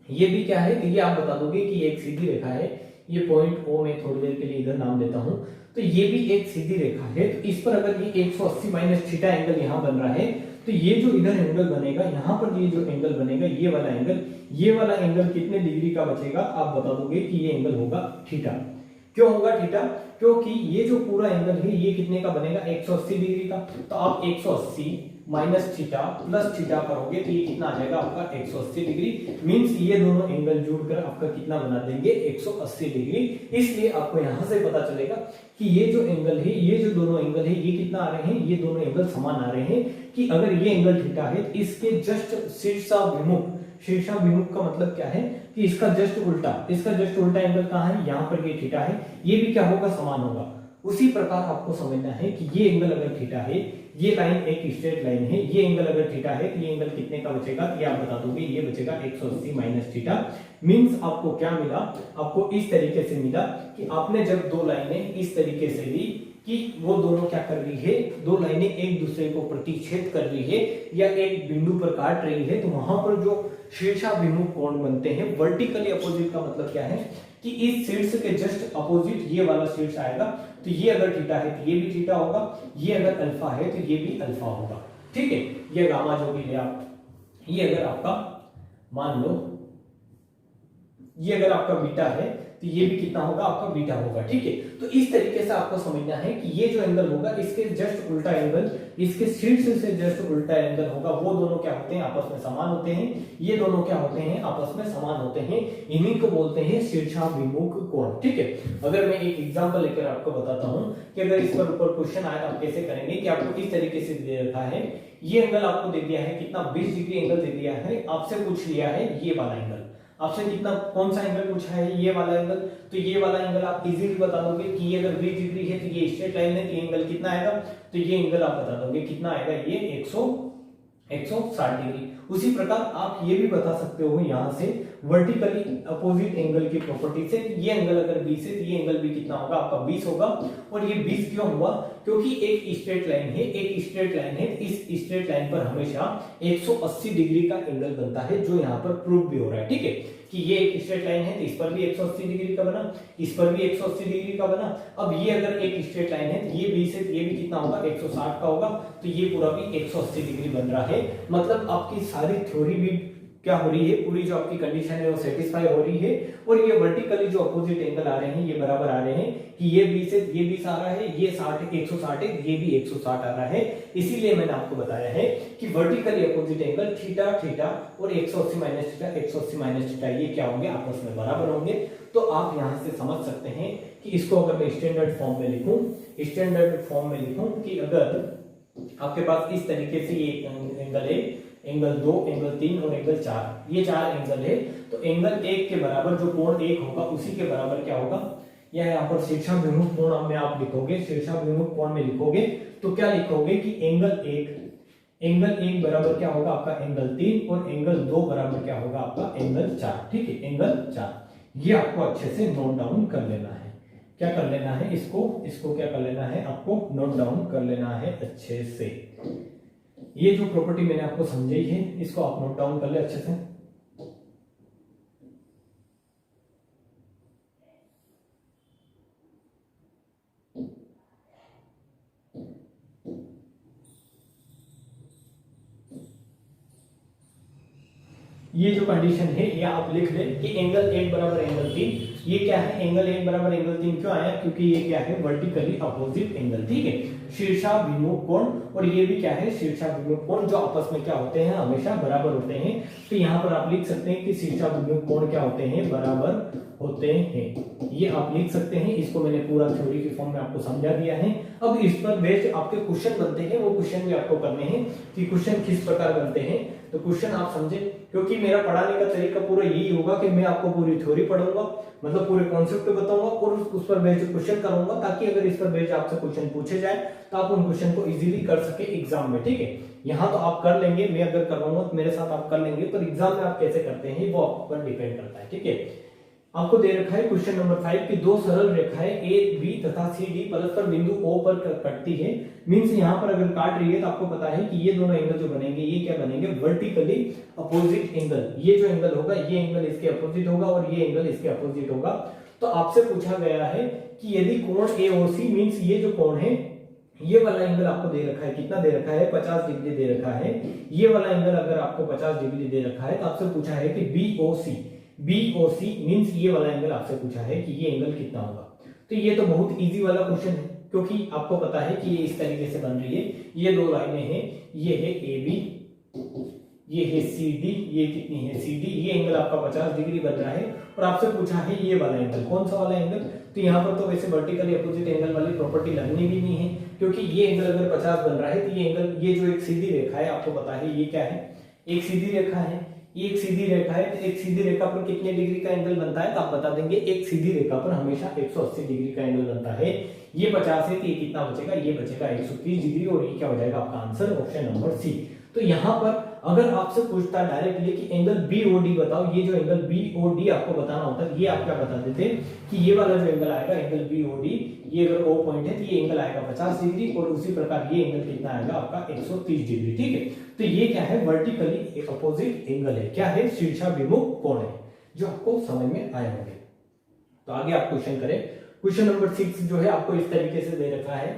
ये भी क्या है, तो ये आप बता दोगे कि एक सीधी रेखा है। ये पॉइंट ओ मैं थोड़ी देर के लिए इधर नाम देता हूं। तो ये भी एक सीधी रेखा है। तो इस पर अगर ये 180 माइनस थीटा एंगल यहां बन रहा है तो ये जो इधर एंगल बनेगा, यहां पर ये जो एंगल बनेगा, ये वाला एंगल, ये वाला एंगल कितने डिग्री का बचेगा, आप बता दोगे कि ये एंगल होगा थीटा। क्यों होगा थीटा, क्योंकि ये जो पूरा एंगल है ये कितने का बनेगा, 180 डिग्री का। तो आप 180 माइनस थीटा प्लस थीटा करोगे तो ये कितना आ जाएगा आपका 180 डिग्री। मींस ये दोनों एंगल जोड़कर आपका कितना बना देंगे, 180 डिग्री। इसलिए आपको यहां से पता चलेगा कि ये जो एंगल है, ये जो दोनों एंगल है, ये कितना आ रहे हैं, ये दोनों एंगल समान आ रहे हैं। कि अगर ये एंगल थीटा है तो इसके जस्ट शीर्षाभिमुख, शीर्षाभिमुख का मतलब क्या है कि इसका जस्ट उल्टा, इसका जस्ट उल्टा एंगल कहां है, यहां पर ये थीटा है, ये भी क्या होगा, समान होगा। उसी प्रकार आपको समझना है कि ये एंगल अगर थीटा है, ये लाइन एक स्ट्रेट लाइन है, ये एंगल अगर थीटा है तो ये एंगल कितने का बचेगा, ये आप बता दोगे, ये बचेगा 180 माइनस थीटा। मींस आपको क्या मिला, आपको इस तरीके से मिला कि आपने जब दो लाइनें इस तरीके से ली कि वो दोनों क्या कर रही है, दो लाइनें एक दूसरे को प्रतिच्छेद कर रही है या एक बिंदु पर काट रही है, तो वहां पर जो शीर्षाभिमुख कोण बनते हैं, वर्टिकली अपोजिट का मतलब क्या है कि इस शीर्ष के जस्ट अपोजिट ये वाला शीर्ष आएगा। तो ये अगर थीटा है तो ये भी थीटा होगा, ये अगर अल्फा है तो ये भी अल्फा होगा, ठीक है। ये गामा जो भी है आप, ये अगर आपका मान लो, ये अगर आपका बीटा है तो ये भी कितना होगा आपका बीटा होगा, ठीक है। तो इस तरीके से आपको समझना है कि ये जो एंगल होगा इसके जस्ट उल्टा एंगल, इसके शीर्ष से जस्ट उल्टा एंगल होगा, वो दोनों क्या होते हैं आपस में समान होते हैं, ये दोनों क्या होते हैं आपस में समान होते हैं, इन्हीं को बोलते हैं शीर्षाभिमुख कोण, ठीक है। अगर मैं एक एग्जांपल लेकर आपको बताता हूं कि अगर इस पर ऊपर क्वेश्चन आए तो आप कैसे करेंगे कि आपको इस तरीके से दे रखा है, ये एंगल आपको दे दिया है कितना 20 डिग्री एंगल दे दिया है, आपसे पूछ लिया है ये वाला एंगल, आपसे कितना कौन सा एंगल पूछा है, ये वाला एंगल। तो ये वाला एंगल आप इजीली बता दोगे कि ये अगर 20 डिग्री है तो ये स्ट्रेट लाइन है, तो ये एंगल कितना आएगा, तो ये एंगल आप बता दोगे कितना आएगा, ये 160 डिग्री। उसी प्रकार आप ये भी बता सकते हो यहां से वर्टिकली अपोजिट एंगल की प्रॉपर्टी से, ये एंगल अगर 20 है तो ये एंगल भी कितना होगा आपका 20 होगा। और ये 20 क्यों हुआ, क्योंकि एक स्ट्रेट लाइन है, एक स्ट्रेट लाइन है, इस स्ट्रेट लाइन पर हमेशा 180 डिग्री का एंगल बनता है, जो यहाँ पर प्रूव भी हो रहा है, ठीक है, कि ये एक स्ट्रेट लाइन है तो इस पर भी 180 डिग्री का बना, इस पर भी 180 डिग्री का बना। अब ये अगर एक स्ट्रेट लाइन है तो ये 20 है तो ये भी कितना होगा 160 का होगा, तो ये पूरा भी 180 डिग्री बन रहा है। मतलब आपकी सारी थ्योरी भी क्या हो रही है, पूरी जो आपकी कंडीशन है वो सेटिस्फाई हो रही है। और ये वर्टिकली जो अपोजिट एंगल आ रहे हैं ये बराबर आ रहे हैं कि ये 20 है ये 20 आ रहा है, ये 60 160 है ये भी 160 आ रहा है। इसीलिए मैंने आपको बताया है कि vertically opposite angle theta theta और 180 माइनस थीटा 180 माइनस थीटा ये क्या होंगे आपस में बराबर होंगे। तो आप यहां से समझ सकते हैं कि इसको अगर मैं स्टैंडर्ड फॉर्म में लिखूं, स्टैंडर्ड फॉर्म में लिखूं कि अगर आपके पास इस तरीके से ये एंगल है, एंगल 2, एंगल 3 और एंगल 4, ये 4 एंगल है, तो एंगल 1 के बराबर जो कोण 1 होगा उसी के बराबर क्या होगा, यह यहाँ पर शीर्षाभिमुख कोण में आप लिखोगे, शीर्षाभिमुख कोण में लिखोगे तो क्या लिखोगे कि एंगल 1 बराबर क्या होगा आपका एंगल 3 और एंगल 2 बराबर क्या होगा आपका एंगल 4, ठीक है, एंगल 4। ये आपको अच्छे से नोट डाउन कर लेना है, क्या कर लेना है, इसको क्या कर लेना है, आपको नोट डाउन कर लेना है अच्छे से। ये जो प्रॉपर्टी मैंने आपको समझाई है इसको आप नोट डाउन कर ले अच्छे से। ये जो कंडीशन है ये आप लिख ले कि एंगल 1 बराबर एंगल 3, ये क्या है एंगल 1 बराबर एंगल 3 क्यों आया, क्योंकि ये क्या है वर्टिकली अपोजिट एंगल, ठीक है, शीर्षाभिमुख कोण। और ये भी क्या है शीर्षाभिमुख कोण, जो आपस में क्या होते हैं हमेशा बराबर होते हैं। तो यहाँ पर आप लिख सकते हैं कि शीर्षाभिमुख कोण क्या होते हैं, बराबर होते हैं, ये आप लिख सकते हैं। इसको मैंने पूरा थ्योरी के फॉर्म में आपको समझा दिया है। अब इस पर बेस्ड आपके क्वेश्चन बनते हैं, वो क्वेश्चन भी आपको करने हैं कि क्वेश्चन किस प्रकार बनते हैं। तो क्वेश्चन आप समझे, क्योंकि मेरा पढ़ाने का तरीका पूरा यही होगा कि मैं आपको पूरी थ्योरी पढ़ाऊंगा, मतलब पूरे कॉन्सेप्ट बताऊंगा और उस पर बेस्ड क्वेश्चन कराऊंगा, ताकि अगर इस पर बेस्ड आपसे क्वेश्चन पूछे जाए तो आप उन क्वेश्चन को इजीली कर सके एग्जाम में, ठीक है। यहाँ तो आप कर लेंगे, मैं अगर करवाऊंगा तो मेरे साथ आप कर लेंगे, पर एग्जाम में आप कैसे करते हैं वो आप पर डिपेंड करता है, ठीक है। आपको दे रखा है क्वेश्चन नंबर 5 की दो सरल रेखाएं ए बी तथा सी डी परस्पर बिंदु ओ पर कटती है। मींस यहाँ पर अगर काट रही है तो आपको पता है कि ये दोनों एंगल जो बनेंगे ये क्या बनेंगे, वर्टिकली अपोजिट एंगल। ये जो एंगल होगा ये एंगल इसके अपोजिट होगा और ये एंगल इसके अपोजिट होगा। तो आपसे पूछा गया है कि यदि कोण ए और सी, मींस ये जो कोण है ये वाला एंगल आपको दे रखा है, कितना दे रखा है 50 डिग्री दे रखा है। ये वाला एंगल अगर आपको 50 डिग्री दे रखा है तो आपसे पूछा है कि BOC मींस ये वाला एंगल आपसे पूछा है कि ये एंगल कितना होगा। तो ये तो बहुत इजी वाला क्वेश्चन है, क्योंकि आपको पता है कि ये इस तरीके से बन रही है, ये दो लाइनें हैं, ये है AB, ये है CD, ये कितनी है CD, ये एंगल आपका 50 डिग्री बन रहा है। और आपसे पूछा है ये वाला एंगल, कौन सा वाला एंगल, तो यहाँ पर तो वैसे वर्टिकली अपोजिट एंगल वाली प्रॉपर्टी लगनी भी नहीं है, क्योंकि ये एंगल अगर 50 बन रहा है तो ये एंगल, ये जो एक सीधी रेखा है आपको पता है ये क्या है, एक सीधी रेखा है, एक सीधी रेखा है। तो एक सीधी रेखा पर कितने डिग्री का एंगल बनता है तो आप बता देंगे, एक सीधी रेखा पर हमेशा 180 डिग्री का एंगल बनता है। ये 50 है तो ये कितना बचेगा, ये बचेगा 130 डिग्री और ये क्या हो जाएगा आपका आंसर ऑप्शन नंबर सी। तो यहाँ पर अगर आपसे पूछता डायरेक्टली कि एंगल BOD बताओ, ये जो एंगल BOD आपको बताना होता है, ये आप क्या बता देते कि ये वाला जो एंगल आएगा एंगल BOD, ये अगर O पॉइंट है तो ये एंगल आएगा 50 डिग्री और उसी प्रकार ये एंगल कितना आएगा आपका 130 डिग्री, ठीक है। तो ये क्या है, वर्टिकली एक अपोजिट एंगल है, क्या है, शीर्षाभिमुख कोण है, जो आपको समझ में आए होंगे। तो आगे आप क्वेश्चन करें। क्वेश्चन नंबर 6 जो है आपको इस तरीके से दे रखा है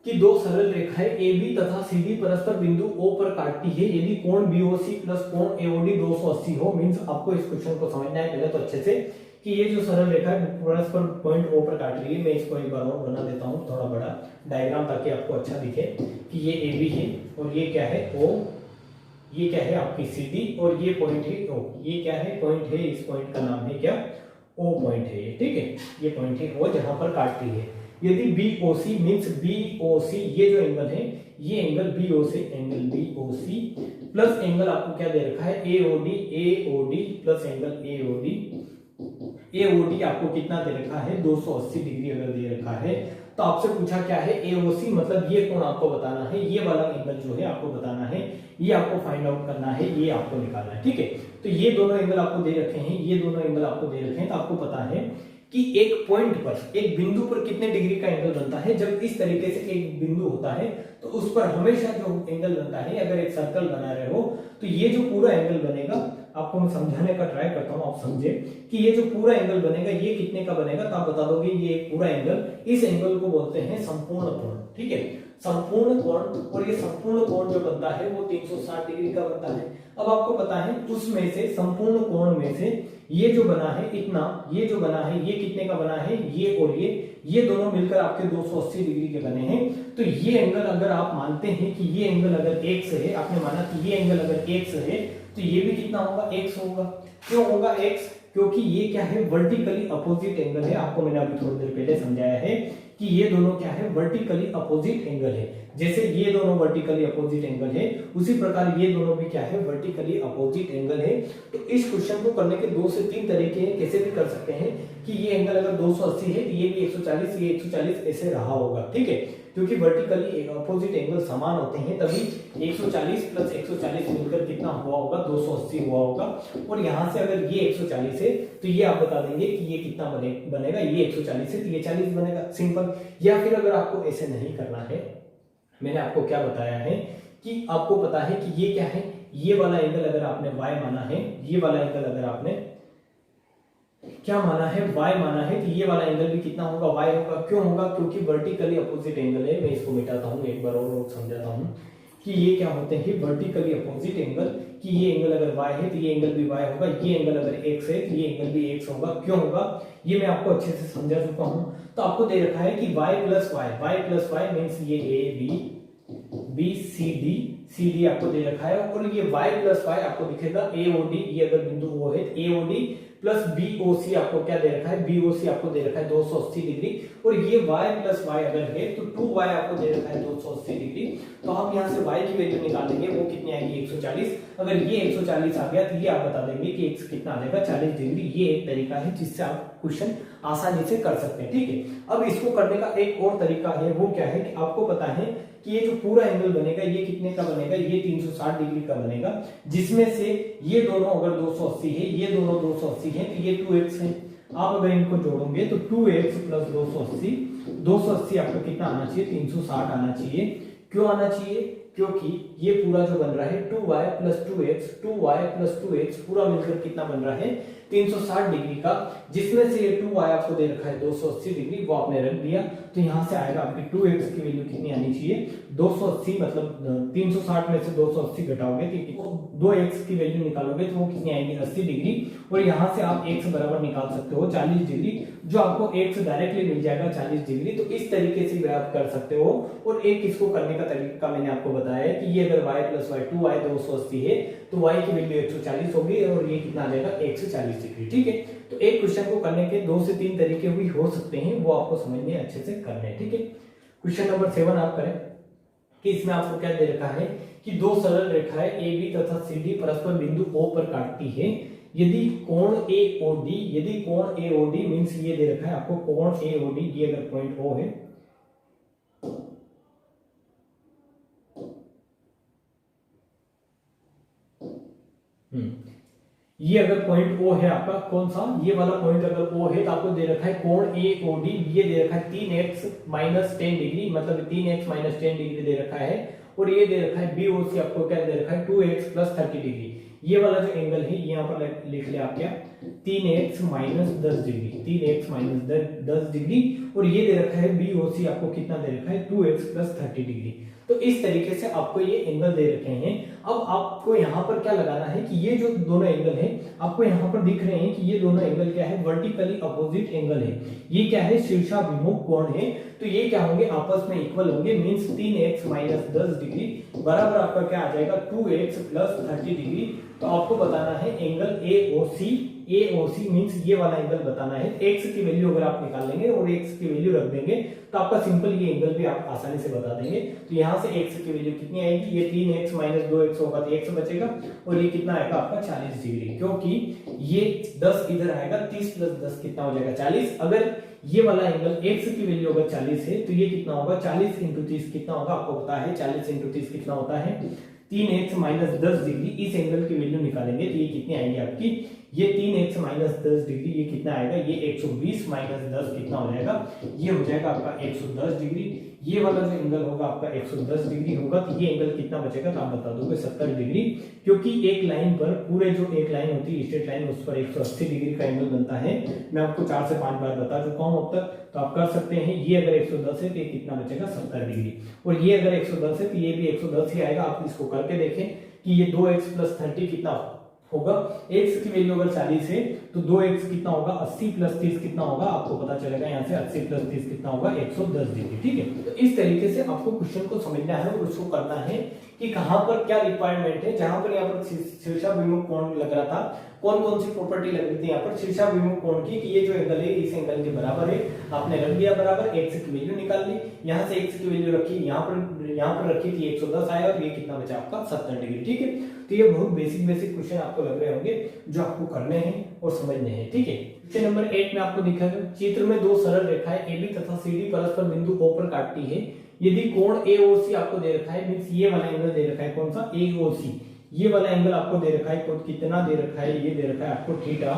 कि दो सरल रेखाएं AB तथा CD परस्पर बिंदु O पर काटती है यदि कोण BOC प्लस कोण AOD 280 हो। मींस आपको इस क्वेश्चन को समझना है पहले तो अच्छे से कि ये जो सरल रेखा है परस्पर पॉइंट ओ पर काट रही है। मैं इसको एक बार और बना देता हूँ थोड़ा बड़ा डायग्राम, ताकि आपको अच्छा दिखे कि ये ए बी है और ये क्या है ओ, ये क्या है आपकी सी डी और ये पॉइंट है ओ। ये क्या है पॉइंट है, इस पॉइंट का नाम है क्या ओ पॉइंट है ये, ठीक है। ये पॉइंट है ओ जहां पर काटती है। यदि B O C means B O C, ये जो एंगल है ये angle B O C, angle B O C plus angle आपको क्या दे रखा है A O D plus angle A O D आपको कितना दे रखा है 280 डिग्री अगर दे रखा है। तो आपसे पूछा क्या है AOC, मतलब ये कोण आपको बताना है, ये वाला एंगल जो है आपको बताना है, ये आपको फाइंड आउट करना है, ये आपको निकालना है, ठीक है। तो ये दोनों एंगल आपको दे रखे हैं, ये दोनों एंगल आपको दे रखे हैं। तो आपको पता है कि एक पॉइंट पर, एक बिंदु पर कितने डिग्री का एंगल बनता है। जब इस तरीके से एक बिंदु होता है तो उस पर हमेशा जो एंगल बनता है, अगर एक सर्कल बना रहे हो तो ये जो पूरा एंगल बनेगा, आपको मैं समझाने का ट्राई करता हूं, आप समझे कि ये जो पूरा एंगल बनेगा ये कितने का बनेगा। तो आप बता दोगे ये पूरा एंगल, इस एंगल को बोलते हैं संपूर्ण कोण, ठीक है, संपूर्ण कोण। और ये संपूर्ण कोण जो बनता है वो 360 डिग्री का बनता है। अब आपको पता है उसमें से, संपूर्ण कोण में से ये जो बना है इतना, ये जो बना है ये कितने का बना है, ये और ये दोनों मिलकर आपके 280 डिग्री के बने हैं। तो ये एंगल अगर आप मानते हैं कि ये एंगल अगर x है, आपने माना कि ये एंगल अगर x है तो ये भी कितना होगा x होगा। क्यों होगा x? क्योंकि ये क्या है वर्टिकली अपोजिट एंगल है। आपको मैंने अभी थोड़ी देर पहले समझाया है कि ये दोनों क्या है वर्टिकली अपोजिट एंगल है। जैसे ये दोनों वर्टिकली अपोजिट एंगल है, उसी प्रकार ये दोनों भी क्या है वर्टिकली अपोजिट एंगल है। तो इस क्वेश्चन को करने के 2 से 3 तरीके हैं, कैसे भी कर सकते हैं कि ये एंगल अगर 280 है तो ये भी 140, ये 140 ऐसे रहा होगा, ठीक है, क्योंकि वर्टिकली अपोजिट एंगल समान होते हैं, तभी 140 प्लस 140 मिलकर कितना हुआ होगा 280 हुआ होगा। और यहां से अगर ये 140 है तो ये आप बता देंगे कि ये कितना बनेगा, ये 140 है तो ये 40 बनेगा, सिंपल। या फिर अगर आपको ऐसे नहीं करना है, मैंने आपको क्या बताया है कि आपको पता है कि ये क्या है, ये वाला एंगल अगर आपने y माना है, ये वाला एंगल अगर आपने क्या माना है y माना है, तो ये वाला एंगल भी कितना होगा y होगा। क्यों होगा? क्योंकि वर्टिकली अपोजिट एंगल है। मैं इसको मिटाता हूं, एक बार और समझाता हूं कि ये क्या होते हैं वर्टिकली अपोजिट एंगल, कि ये एंगल अगर y है तो ये एंगल भी y होगा, ये एंगल अगर x है तो ये एंगल भी x होगा। क्यों होगा ये मैं आपको अच्छे से समझा चुका हूं। तो आपको दे रखा है कि y प्लस y मीन्स ये a b c d आपको दे रखा है, और ये y प्लस y आपको दिखेगा AOD, ये अगर बिंदु वो है AOD प्लस BOC आपको क्या दे रखा है, BOC आपको दे रखा है 280 डिग्री, और ये y प्लस y अगर है तो 2y आपको दे रखा है 280 डिग्री। तो हम यहाँ से y की वैल्यू निकालेंगे, वो कितनी आएगी 140। अगर ये 140 आ गया तो ये आप बता देंगे कि x कितना आ जाएगा 40 डिग्री। ये एक तरीका है जिससे आप क्वेश्चन आसानी से कर सकते हैं, ठीक है। अब इसको करने का एक और तरीका है, वो क्या है कि आपको पता है कि ये जो पूरा एंगल बनेगा ये कितने का बनेगा, ये 360 डिग्री का बनेगा, जिसमें से ये दोनों अगर 280 है, ये दोनों 280 है तो ये 2x है। आप अगर इनको जोड़ोगे तो 2x प्लस 280 आपको कितना आना चाहिए 360 आना चाहिए। क्यों आना चाहिए? क्योंकि ये पूरा जो बन रहा है 2y प्लस 2x पूरा मिलकर कितना बन रहा है 360 डिग्री का, जिसमें से ये 2y आपको दे रखा है 280 डिग्री, वो आपने रख दिया। तो यहां से आएगा आपकी 2x की वैल्यू कितनी आनी चाहिए 280, मतलब 360 में से 280 घटाओगे तो 2x की वैल्यू निकालोगे तो वो कितनी आएगी 80 डिग्री। और यहां से आप x बराबर निकाल सकते हो 40 डिग्री, जो आपको x डायरेक्टली मिल जाएगा 40 डिग्री। तो इस तरीके से भी आप कर सकते हो। और एक इसको करने का तरीका मैंने आपको बताया है कि ये अगर y प्लस y 2y 280 है तो y की वैल्यू 140 होगी, और ये कितना आ जाएगा 140 डिग्री, ठीक है। तो एक क्वेश्चन को करने के 2 से 3 तरीके भी हो सकते हैं, वो आपको समझने अच्छे से करने हैं, ठीक है। क्वेश्चन नंबर 7 आप करें कि इसमें आपको क्या दे रखा है कि दो सरल रेखाएं AB तथा CD परस्पर बिंदु O पर काटती है। यदि कोण AOD मींस ये दे रखा है आपको कोण AOD, ये अगर पॉइंट O है, ये अगर पॉइंट O है आपका, कौन सा, ये वाला पॉइंट अगर O है तो आपको दे रखा है कोण AOD, ये दे रखा है 3x माइनस 10 डिग्री, मतलब 3x माइनस 10 डिग्री दे रखा है। और ये दे रखा है BOC आपको क्या दे रखा है 2x प्लस 30 डिग्री। ये वाला जो एंगल है यहाँ पर लिख ले आप क्या 3x minus 10 degree, 3x minus 10 degree. और ये दे रखा है BOC आपको कितना दे रखा है 2x प्लस 30 डिग्री। तो तो इस तरीके से आपको ये एंगल दे रखे हैं। अब आपको यहाँ पर क्या लगाना है कि ये जो दोनों एंगल है आपको यहाँ पर दिख रहे हैं कि ये दोनों एंगल क्या है, वर्टिकली अपोजिट एंगल है। ये क्या है, शीर्षाभिमुख कोण है। तो ये क्या होंगे, आपस में इक्वल होंगे, मींस 3x माइनस 10 डिग्री बराबर आपका क्या आ जाएगा 2x प्लस 30 डिग्री। तो आपको बताना है एंगल AOC मींस ये वाला एंगल बताना है। x की वैल्यू अगर आप निकाल लेंगे और x की वैल्यू रख देंगे तो आपका सिंपल ये एंगल भी आप आसानी से बता देंगे। तो यहाँ से x की वैल्यू कितनी आएगी, ये 3x माइनस 2x होगा तो x बचेगा और ये कितना आएगा आपका 40 डिग्री, क्योंकि ये 10 इधर आएगा, 30 प्लस 10 कितना हो जाएगा 40। अगर ये वाला एंगल x की वैल्यू अगर 40 है तो ये कितना होगा 40 इंटू 30 कितना होगा आपको पता है, 40 इंटू 30 कितना होता है 3x माइनस 10 डिग्री। इस एंगल की वैल्यू निकालेंगे तो ये कितनी आएगी आपकी, ये 3x माइनस 10 डिग्री, ये कितना आएगा, ये 120 माइनस 10 कितना हो जाएगा, ये हो जाएगा आपका 110 डिग्री। ये वाला जो एंगल होगा आपका 110 डिग्री होगा तो ये एंगल कितना बचेगा तो आप बता दोगे 70 डिग्री, क्योंकि एक लाइन पर पूरे जो एक लाइन होती है स्ट्रेट लाइन उस पर 180 डिग्री का एंगल बनता है। मैं आपको 4 से 5 बार बता चुका हूं अब तक, तो आप कर सकते हैं। ये अगर 110 है तो ये कितना बचेगा 70 डिग्री, और ये अगर 110 है तो ये भी 110 ही आएगा। आप इसको करके देखें कि ये 2x प्लस 30 कितना होगा, x की वैल्यू अगर 40 है तो 2x कितना होगा 80 प्लस 30 कितना होगा आपको पता चलेगा, यहाँ से 80 प्लस 30 कितना होगा 110 डिग्री। ठीक है, तो इस तरीके से आपको क्वेश्चन को समझना है और उसको करना है कि कहां पर क्या रिक्वायरमेंट है। जहां पर यहाँ पर शीर्षाभिमुख कोण लग रहा था, कौन कौन सी प्रॉपर्टी लग रही थी यहाँ पर शीर्षाभिमुख कोण की, कि ये जो एंगल है इस एंगल के बराबर है, आपने रख दिया बराबर, x की वैल्यू निकाल ली, यहाँ से x की वैल्यू रखी, यहाँ पर रखी थी 110 आया और ये कितना बचा आपका 70 डिग्री। ठीक है, तो ये बहुत बेसिक क्वेश्चन आपको लग रहे होंगे जो आपको करने हैं और समझने हैं। ठीक है, क्वेश्चन नंबर 8 में आपको दिखा है चित्र में दो सरल रेखाएं AB तथा CD परस्पर बिंदु O पर काटती है। यदि कोण AOC आपको दे रखा है, मींस ये वाला एंगल दे रखा है, कौन सा AOC, ये वाला एंगल आपको दे रखा है, कितना दे रखा है, ये दे रखा है आपको थीटा,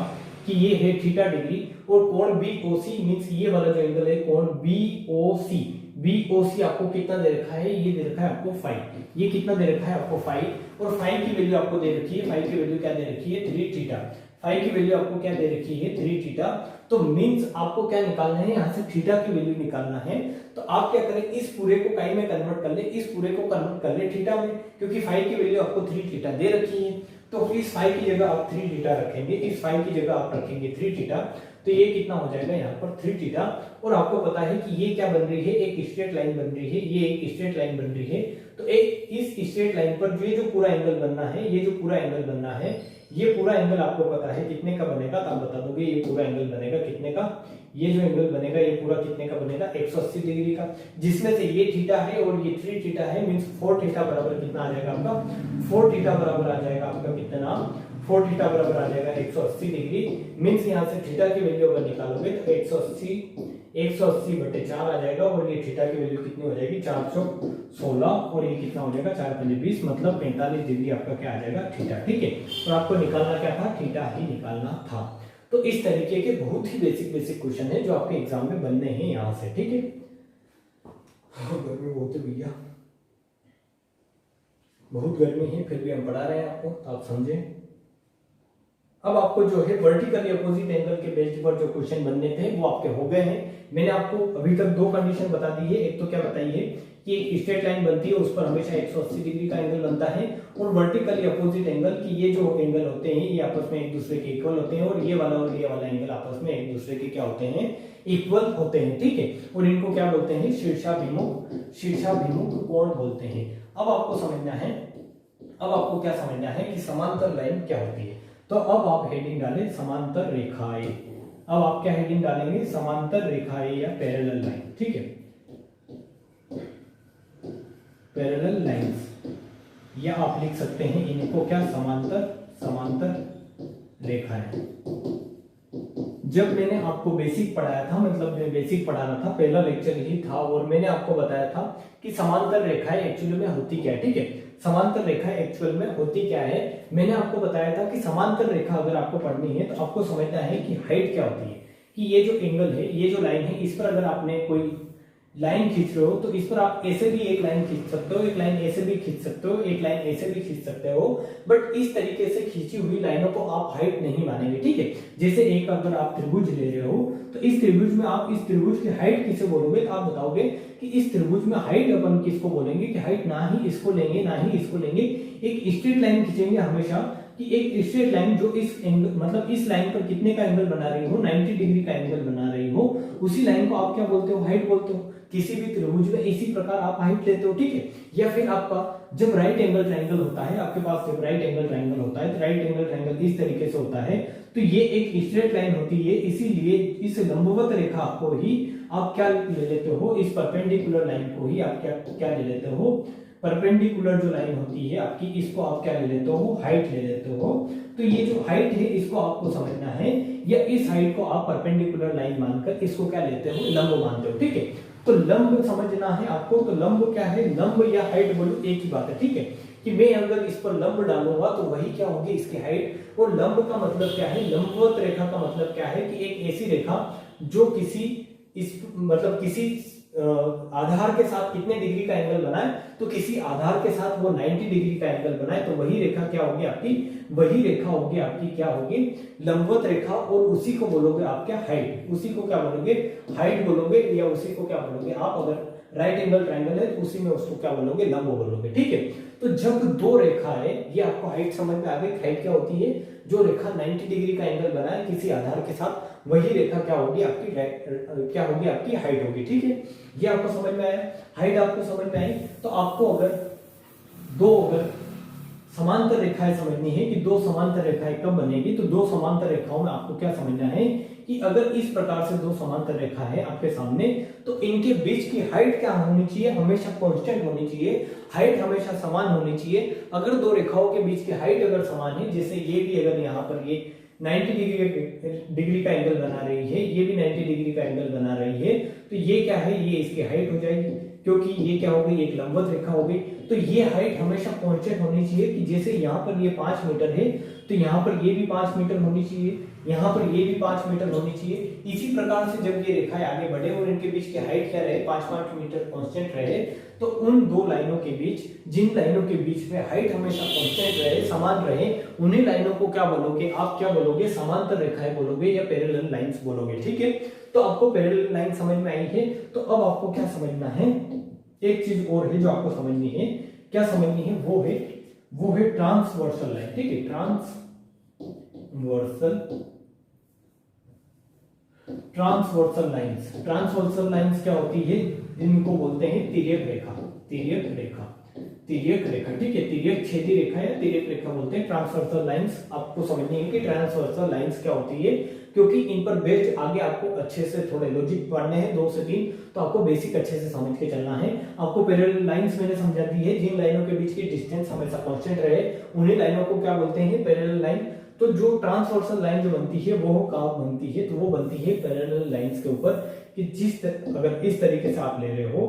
कि ये है थीटा डिग्री, और कोण BOC मींस ये वाला जो एंगल है कोण BOC आपको कितना दे रखा है, ये दे रखा है आपको 5, ये कितना दे रखा है आपको 5, और 5 की वैल्यू आपको दे रखी है, 5 की वैल्यू क्या दे रखी है 3 थीटा, 5 की वैल्यू आपको क्या दे रखी है 3 थीटा। तो मींस आपको क्या निकालना है, यहाँ से थीटा की वैल्यू निकालना है। तो आप क्या करें, इस पूरे को काई में कन्वर्ट कर ले, इस पूरे को कन्वर्ट कर ले थीटा में, क्योंकि 5 की वैल्यू आपको 3 थीटा दे रखी है। तो इस 5 की जगह आप 3 थीटा रखेंगे, इस 5 की जगह आप रखेंगे 3 थीटा, तो ये कितना हो जाएगा यहाँ पर 3 थीटा। और आपको पता है कि ये क्या बन रही है, एक स्ट्रेट लाइन बन रही है, ये एक स्ट्रेट लाइन बन रही है। तो एक इस स्ट्रेट लाइन पर ये जो पूरा एंगल बनना है, ये जो पूरा एंगल बनना है, ये पूरा एंगल आपको पता है कितने का बनेगा, तो आप बता दोगे ये पूरा एंगल बनेगा कितने का, ये जो एंगल बनेगा ये पूरा कितने का बनेगा 180 डिग्री का, जिसमें से ये थीटा है और ये 3 थीटा है, मींस 4 थीटा बराबर कितना आ जाएगा आपका 4 थीटा बराबर आ जाएगा आपका कितना 4 थीटा बराबर आ जाएगा 180 डिग्री। मींस यहाँ से थीटा की वैल्यू अगर निकालोगे तो 180 बटे 4 आ जाएगा, और ये थीटा की वैल्यू कितनी हो जाएगी 416, और ये कितना हो जाएगा 4 पंजे 20, मतलब 45 डिग्री आपका क्या आ जाएगा थीटा। ठीक है, तो आपको निकालना क्या था, थीटा ही निकालना था। तो इस तरीके के बहुत ही बेसिक क्वेश्चन है जो आपके एग्जाम में बनने हैं यहाँ से। ठीक है, गर्मी बहुत है भैया, बहुत गर्मी है, फिर भी हम पढ़ा रहे हैं आपको, तो आप समझें। अब आपको जो है वर्टिकली अपोजिट एंगल के बेस पर जो क्वेश्चन बनने थे वो आपके हो गए हैं। मैंने आपको अभी तक 2 कंडीशन बता दी है। एक तो क्या बताई है कि एक स्ट्रेट लाइन बनती है, उस पर हमेशा 180 डिग्री का एंगल बनता है, और वर्टिकली अपोजिट एंगल की ये जो एंगल होते हैं ये आपस में एक दूसरे के इक्वल होते हैं, और ये वाला एंगल आपस में एक दूसरे के क्या होते हैं, इक्वल होते हैं। ठीक है, और इनको क्या बोलते हैं, शीर्षाभिमुख कोण बोलते हैं। अब आपको समझना है, अब आपको क्या समझना है कि समांतर लाइन क्या होती है। तो अब आप हेडिंग डालें समांतर रेखाएं। अब आप क्या हेडिंग डालेंगे, समांतर रेखाएं या पैरेलल लाइन। ठीक है, पैरेलल लाइंस, या आप लिख सकते हैं इनको क्या, समांतर रेखाएं। जब मैंने आपको बेसिक पढ़ाया था, मतलब मैं बेसिक पढ़ा रहा था, पहला लेक्चर यही था, और मैंने आपको बताया था कि समांतर रेखाएं एक्चुअली में होती क्या है। ठीक है, समांतर रेखा एक्चुअल में होती क्या है, मैंने आपको बताया था कि समांतर रेखा अगर आपको पढ़नी है तो आपको समझना है कि हाइट क्या होती है, कि ये जो एंगल है, ये जो लाइन है, इस पर अगर आपने कोई लाइन खींच रहे हो तो इस पर आप ऐसे भी एक लाइन खींच सकते हो, एक लाइन ऐसे भी खींच सकते हो, एक लाइन ऐसे भी खींच सकते हो, बट इस तरीके से खींची हुई लाइनों को आप हाइट नहीं मानेंगे, ठीक है। जैसे एक अगर आप त्रिभुज ले रहे हो तो इस त्रिभुज में आप इस त्रिभुज की हाइट किसे बोलोगे, तो आप बताओगे कि इस त्रिभुज में हाइट अपन किसको बोलेंगे कि हाइट ना ही इसको लेंगे ना ही इसको लेंगे, एक स्ट्रेट लाइन खींचेंगे हमेशा कि एक स्ट्रेट लाइन जो इस एंगल मतलब इस लाइन पर कितने का एंगल बना रही हो, 90 डिग्री का एंगल बना रही हो, उसी लाइन को आप क्या बोलते हो, हाइट बोलते हो। किसी भी त्रिभुज में इसी प्रकार आप हाइट लेते हो, ठीक है। या फिर आपका जब राइट एंगल ट्रायंगल होता है आपके पास, जब राइट एंगल ट्रायंगल होता है तो राइट एंगल ट्रायंगल इस तरीके से होता है, तो ये एक स्ट्रेट लाइन होती है, इसीलिए इस लंबवत रेखा को ही आप क्या ले लेते हो, इस परपेंडिकुलर लाइन को ही आप क्या ले लेते हो, परपेंडिकुलर जो लाइन होती है आपकी, इसको आप क्या ले लेते हो, हाइट ले लेते हो। तो ये जो हाइट है इसको आपको समझना है, या इस हाइट को आप परपेंडिकुलर लाइन मानकर इसको क्या लेते हो, लंब मानते हो, ठीक है। तो लंब समझना है आपको, तो लंब क्या है, लंब या हाइट बोलो एक ही बात है, ठीक है। कि मैं अगर इस पर लंब डालूंगा तो वही क्या होगी, इसकी हाइट। और लंब का मतलब क्या है, लंबवत रेखा का मतलब क्या है कि एक ऐसी रेखा जो किसी इस मतलब किसी आधार के साथ कितने डिग्री का एंगल बनाए, तो किसी आधार के साथ वो 90 डिग्री का एंगल बनाए, तो वही रेखा क्या होगी आपकी, वही रेखा होगी आपकी क्या होगी, लंबवत रेखा। और उसी को बोलोगे आप क्या, हाइट। उसी को क्या बोलोगे, हाइट बोलोगे, या उसी को क्या बोलोगे आप, अगर राइट एंगल ट्रायंगल है तो उसी में उसको क्या बोलोगे, लंब बोलोगे, ठीक है। तो जब दो रेखा है, ये आपको हाइट समझ में आ गई। हाइट क्या होती है, जो रेखा 90 डिग्री का एंगल बनाए किसी आधार के साथ, वही रेखा क्या होगी आपकी, क्या होगी आपकी हाइट होगी, ठीक है। ये आपको समझ में आया, हाइट आपको समझ में आई। तो आपको अगर समांतर रेखाएं समझनी है कि दो समांतर रेखाएं कब बनेगी, तो दो समांतर रेखाओं में आपको क्या समझना है कि अगर इस प्रकार से दो समांतर रेखा है आपके सामने, तो इनके बीच की हाइट क्या होनी चाहिए, हमेशा कांस्टेंट होनी चाहिए, हाइट हमेशा समान होनी चाहिए। अगर दो रेखाओं के बीच की हाइट अगर समान है, जैसे ये भी अगर यहाँ पर ये 90 डिग्री का एंगल बना रही है, ये भी 90 डिग्री का एंगल बना रही है, तो ये क्या है, ये इसकी हाइट हो जाएगी, क्योंकि ये क्या हो गई, एक लंबवत रेखा हो गई। तो ये हाइट हमेशा कांस्टेंट होनी चाहिए कि जैसे यहाँ पर ये 5 मीटर है तो यहाँ पर ये भी 5 मीटर होनी चाहिए, यहाँ पर ये भी 5 मीटर होनी चाहिए। इसी प्रकार से जब ये रेखाएं आगे बढ़े और इनके बीच की हाइट क्या रहे, 5-5 मीटर कांस्टेंट रहे, तो उन दो लाइनों के बीच, जिन लाइनों के बीच में हाइट हमेशा कांस्टेंट रहे, समान रहे, उन्हीं लाइनों को क्या बोलोगे आप, क्या बोलोगे, समांतर रेखाएं बोलोगे या पैरेलल लाइंस बोलोगे, ठीक है। तो आपको पैरेलल लाइन समझ में आई है। तो अब आपको क्या समझना है, एक चीज और है जो आपको समझनी है, क्या समझनी है, वो है ट्रांसवर्सल लाइन, ठीक है। ट्रांसवर्सल लाइंस क्या होती है, इनको बोलते हैं तिर्यक रेखा, ठीक है। तिर्यक छेदी रेखा या तिर्यक रेखा बोलते हैं। ट्रांसवर्सल लाइंस आपको समझनी है कि ट्रांसवर्सल लाइंस क्या होती है, क्योंकि इन पर बेस्ड आगे आपको अच्छे से थोड़े लॉजिक पढ़ने हैं, 2 से 3, तो आपको बेसिक अच्छे से समझ के चलना है। आपको पैरेलल लाइंस मैंने समझा दी है, जिन लाइनों के बीच की डिस्टेंस हमेशा कांस्टेंट रहे, उन्हीं लाइनों को क्या बोलते हैं, पैरेलल लाइन। तो जो ट्रांसवर्सल लाइन जो बनती है वो कहाँ बनती है, तो वो बनती है पैरेलल लाइंस के ऊपर, कि अगर इस तरीके से आप ले रहे हो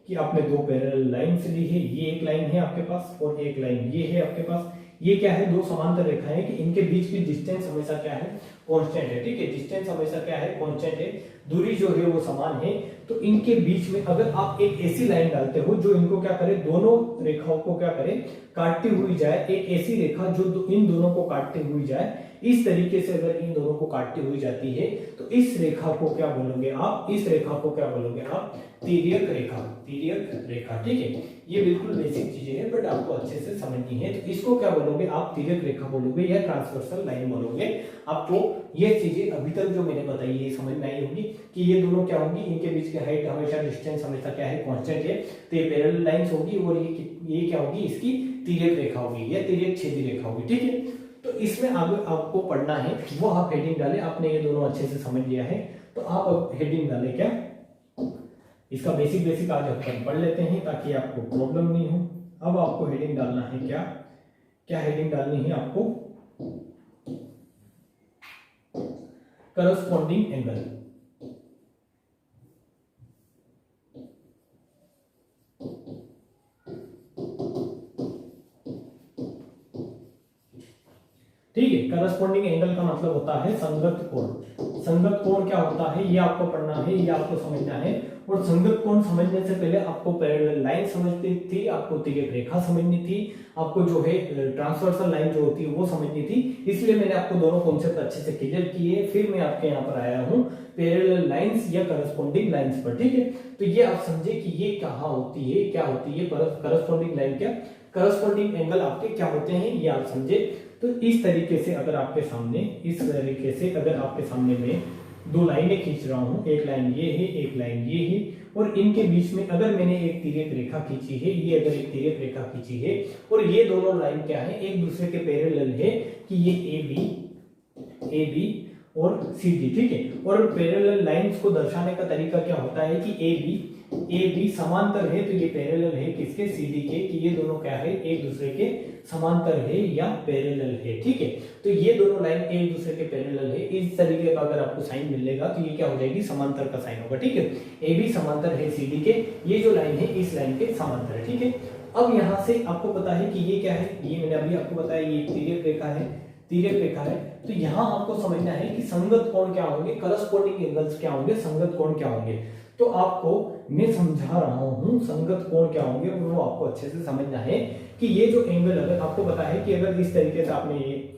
कि आपने दो पैरेलल लाइंस ली है, ये एक लाइन है आपके पास और एक लाइन ये है आपके पास, ये क्या है, दो समांतर रेखाएं कि इनके बीच की डिस्टेंस हमेशा क्या है, कांस्टेंट है, ठीक है। डिस्टेंस हमेशा क्या है, कांस्टेंट है, दूरी जो है वो समान है। तो इनके बीच में अगर आप एक ऐसी लाइन डालते हो जो इनको क्या करे, दोनों रेखाओं को क्या करे, काटती हुई जाए, एक ऐसी रेखा जो इन दोनों को काटती हुई जाए, इस तरीके से अगर इन दोनों को काटती हुई जाती है, तो इस रेखा को क्या बोलोगे आप, इस रेखा को क्या बोलोगे आप, तिर्यक रेखा, ठीक है। ये बिल्कुल बेसिक चीजें हैं, बट आपको अच्छे से समझनी है। तो इसको क्या बोलोगे आप, तिर्यक रेखा बोलोगे या ट्रांसवर्सल लाइन बोलोगे। आपको ये चीजें अभी तक जो मैंने बताई है समझ में आई होगी कि ये दोनों क्या होंगी, इनके बीच की हाइट हमेशा, डिस्टेंस हमेशा क्या है, कांस्टेंट है, तो ये पैरेलल लाइंस होगी, और ये क्या होगी, इसकी तिर्यक रेखा होगी या तिर्यक छेदी रेखा होगी, ठीक है। तो इसमें आगे आपको पढ़ना है, वो आप हेडिंग डालें। आपने ये दोनों अच्छे से समझ लिया है, तो आप अब हेडिंग डालें क्या, इसका बेसिक आज अपन पढ़ लेते हैं ताकि आपको प्रॉब्लम नहीं हो। अब आपको हेडिंग डालना है क्या हेडिंग डालनी है आपको, करस्पॉन्डिंग एंगल। ठीक है, करस्पॉन्डिंग एंगल का मतलब होता है संगत कोण। संगत कोण क्या होता है ये आपको पढ़ना है, ये आपको समझना है। और संगत कोण समझने से पहले आपको पैरेलल लाइन समझनी थी, आपको तिर्यक रेखा समझनी थी, आपको जो है ट्रांसवर्सल लाइन जो होती है वो समझनी थी। इसलिए मैंने आपको दोनों कॉन्सेप्ट अच्छे से क्लियर किए। फिर मैं आपके यहाँ पर आया हूँ पैरेलल लाइंस या करस्पॉन्डिंग लाइंस पर, ठीक है। तो ये आप समझे कि ये कहाँ होती है, क्या होती है करस्पॉन्डिंग लाइन, क्या करस्पॉन्डिंग एंगल आपके क्या होते हैं, ये आप समझे। तो इस तरीके से अगर आपके सामने मैं दो लाइनें खींच रहा हूं, एक लाइन ये है, एक लाइन ये है, और इनके बीच में अगर मैंने एक तिर्यक रेखा खींची है, ये अगर एक तिर्यक रेखा खींची है और ये दोनों लाइन क्या है, एक दूसरे के पैरेलल है कि ये ए बी और सी डी, ठीक है। और पैरेलल लाइंस को दर्शाने का तरीका क्या होता है कि ए बी समांतर है, तो ये पैरेलल है किसके, सी डी के, कि ये दोनों क्या है, एक दूसरे के समांतर है या पैरेलल है, ठीक है। तो ये दोनों लाइन एक दूसरे के पैरेलल है, इस तरीके का अगर आपको साइन मिलेगा तो ये क्या हो जाएगी, समांतर का साइन होगा, ठीक है। ए बी समांतर है सी डी के, ये जो लाइन है इस लाइन के समांतर है, ठीक है। अब यहाँ से आपको पता है कि ये क्या है, ये मैंने अभी आपको बताया, ये तिर्यक रेखा है, तिर्यक रेखा है। तो यहाँ आपको समझना है कि संगत कोण क्या होंगे, करस्पॉन्डिंग एंगल्स क्या होंगे, संगत कोण क्या होंगे। तो आपको मैं समझा रहा हूं संगत कोण क्या होंगे, वो आपको अच्छे से समझना है कि ये जो एंगल, अगर आपको पता है कि अगर इस तरीके से आपने ये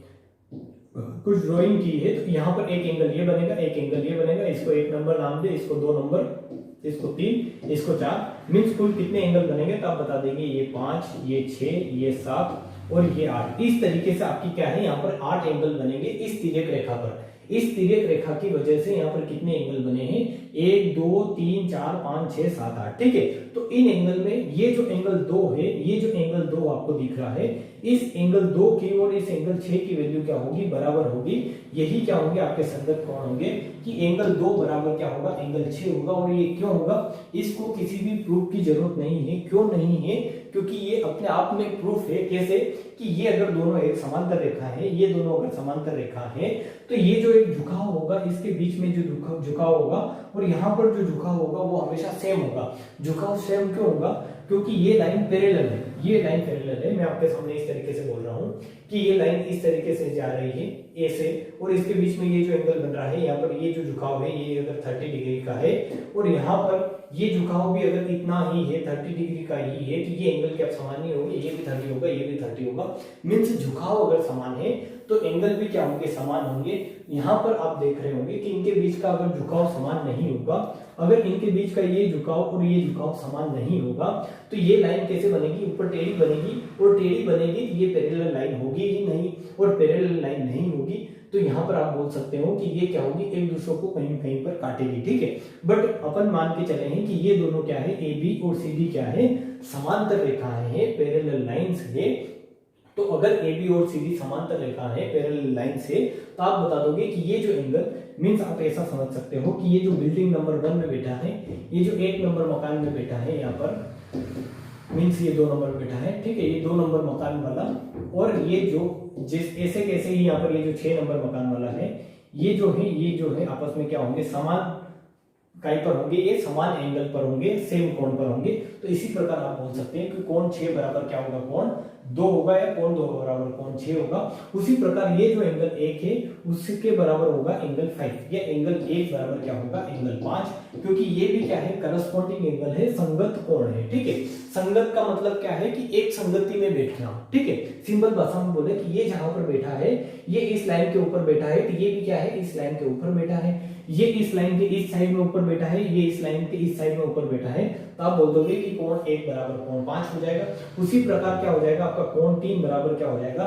कुछ ड्राइंग की है तो यहाँ पर एक एंगल ये बनेगा, एक एंगल ये बनेगा, इसको 1 नंबर नाम दे, इसको 2 नंबर, इसको 3, इसको 4, मीन्स कुल कितने एंगल बनेंगे तो आप बता देंगे, ये 5, ये 6, ये 7 और ये 8। इस तरीके से आपकी क्या है, यहाँ पर 8 एंगल बनेंगे इस तिर्यक रेखा पर। इस तिर्यक रेखा की वजह से यहाँ पर कितने एंगल बने हैं, 1 2 3 4 5 6 7 8, ठीक है। तो इन एंगल में ये जो एंगल 2 है, ये जो एंगल 2 आपको दिख रहा है, इस एंगल 2 की और इस एंगल 6 की वैल्यू क्या होगी, बराबर होगी। यही क्या होंगे आपके संगत कोण होंगे कि एंगल 2 बराबर क्या होगा, एंगल 6 होगा। और ये क्यों होगा, इसको किसी भी प्रूफ की जरूरत नहीं है। क्यों नहीं है, क्योंकि ये अपने आप में प्रूफ है। कैसे कि ये अगर दोनों एक समांतर रेखा है, ये दोनों अगर समांतर रेखा है, तो ये जो एक झुकाव होगा, इसके बीच में जो झुकाव होगा और यहाँ पर जो झुकाव होगा वो हमेशा सेम होगा। झुकाव सेम क्यों होगा, क्योंकि ये लाइन पैरेलल है, ये लाइन पैरेलल है। मैं आपके सामने इस तरीके से बोल रहा हूँ कि ये लाइन इस तरीके से जा रही है ए से, और इसके बीच में ये जो एंगल बन रहा है, यहाँ पर ये जो झुकाव है ये अगर 30 डिग्री का है और यहाँ पर ये झुकाव भी अगर इतना ही है, 30 डिग्री का ही है, तो ये एंगल क्या समान ही होंगे, ये भी 30 होगा, ये भी 30 होगा। मीन्स झुकाव अगर समान है तो एंगल भी क्या होंगे, समान होंगे। यहाँ पर आप देख रहे होंगे कि इनके बीच का अगर झुकाव समान नहीं होगा, अगर इनके बीच का ये झुकाव और ये झुकाव समान नहीं होगा, तो ये लाइन कैसे बनेगी, ऊपर टेढ़ी बनेगी, और टेढ़ी बनेगी तो ये पैरेलल लाइन होगी ही नहीं, और पैरेलल लाइन नहीं होगी तो यहाँ पर आप बोल सकते हो कि ये क्या होगी, एक दूसरे को कहीं कहीं पर काटेगी, ठीक है। बट अपन मान के चले हैं कि ये दोनों क्या है, ए बी और सी डी क्या है, समांतर रेखाएं हैं, पैरेलल लाइंस है। तो अगर ए बी और सी डी समांतर रेखा है, पैरेलल लाइन से, तो आप बता दोगे कि ये जो एंगल, मीन्स आप ऐसा समझ सकते हो कि ये जो बिल्डिंग नंबर 1 में बैठा है, ये जो 1 नंबर मकान में बैठा है, यहाँ पर मीन्स ये 2 नंबर बैठा है, ठीक है, ये 2 नंबर मकान वाला, और ये जो जिस ऐसे कैसे ही यहाँ पर ये जो 6 नंबर मकान वाला है, ये जो है आपस में क्या होंगे, समान कहीं पर होंगे, ये समान एंगल पर होंगे, सेम कोण पर होंगे। तो इसी प्रकार आप बोल सकते हैं कि कोण 6 बराबर क्या होगा, कोण 2 होगा, या कोण 2 बराबर कोण 6 होगा। उसी प्रकार ये जो एंगल 1 है उसके बराबर होगा एंगल 5, या एंगल 1 बराबर क्या होगा, एंगल 5, क्योंकि ये भी क्या है, करस्पॉन्डिंग एंगल है, संगत कोण है, ठीक है। संगत का मतलब क्या है कि एक संगति में बैठना, ठीक है। सिंपल भाषा में बोले कि ये जहां पर बैठा है, ये इस लाइन के ऊपर बैठा है, तो ये भी क्या है, इस लाइन के ऊपर बैठा है। ये इस लाइन के इस साइड में ऊपर बैठा है, ये इस लाइन के इस साइड में ऊपर बैठा है, तो आप बोल दोगे कि कोण 1 बराबर कोण 5 हो जाएगा। उसी प्रकार क्या हो जाएगा, आपका कोण 3 बराबर क्या हो जाएगा,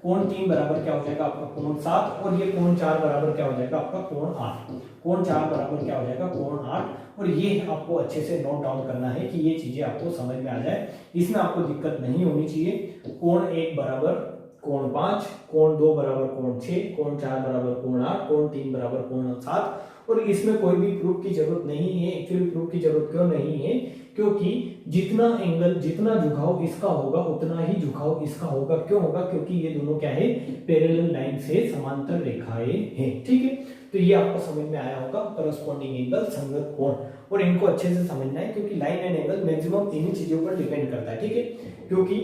कोण 3 बराबर क्या हो जाएगा, आपका कोण 7, और ये कोण 4 बराबर क्या हो जाएगा, आपका कोण 8। कोण 4 बराबर क्या हो जाएगा, कोण 8। और ये आपको अच्छे से नोट डाउन करना है कि ये चीजें आपको समझ में आ जाए, इसमें आपको दिक्कत नहीं होनी चाहिए। कोण 1 बराबर कोण 5, कोण 2 बराबर कोण 6, कोण 4 बराबर कोण 8, कोण 3 बराबर कोण 7। और इसमें कोई भी प्रूफ की जरूरत नहीं है। एक्चुअली प्रूफ की जरूरत क्यों नहीं है, क्योंकि जितना एंगल, जितना झुकाव इसका होगा उतना ही झुकाव इसका होगा। क्यों होगा, क्योंकि ये दोनों क्या है, पैरेलल लाइन से समांतर रेखाएं हैं, ठीक है। तो ये आपको समझ में आया होगा, करस्पॉन्डिंग एंगल, संगत कोण, और इनको अच्छे से समझना है क्योंकि लाइन एंड एंगल मैक्सिमम इन्हीं चीजों पर डिपेंड करता है, ठीक है। क्योंकि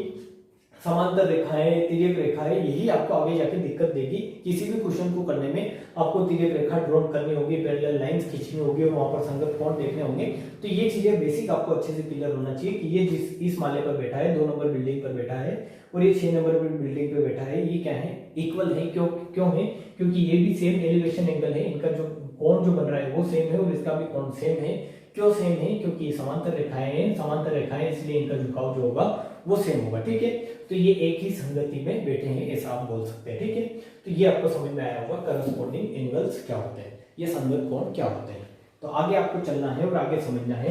समांतर रेखाएं, तिर्यक रेखाएं, यही आपको आगे जाके दिक्कत देगी। किसी भी क्वेश्चन को करने में आपको तिर्यक रेखा ड्रॉ करनी होगी, पैरेलल लाइंस खींचनी होगी और वहां पर संगत कोण देखने होंगे। तो ये चीजें बेसिक आपको अच्छे से क्लियर होना चाहिए कि ये जिस इस माले पर बैठा है, 2 नंबर बिल्डिंग पर बैठा है और ये 6 नंबर बिल्डिंग पर बैठा है, ये क्या है, इक्वल है। क्यों है? क्योंकि ये भी सेम एलिवेशन एंगल है, इनका जो कोण जो बन रहा है वो सेम है और इसका भी कोण सेम है। क्यों सेम है? क्योंकि ये समांतर रेखाएं हैं, समांतर रेखाएं, इसलिए इनका झुकाव जो होगा वो सेम होगा। ठीक है, तो ये एक ही संगति में बैठे हैं, ऐसा आप बोल सकते हैं। ठीक है, तो ये आपको समझ में आया होगा करस्पॉन्डिंग एंगल्स क्या होते हैं, ये संगत कोण क्या होते हैं। तो आगे आपको चलना है और आगे समझना है।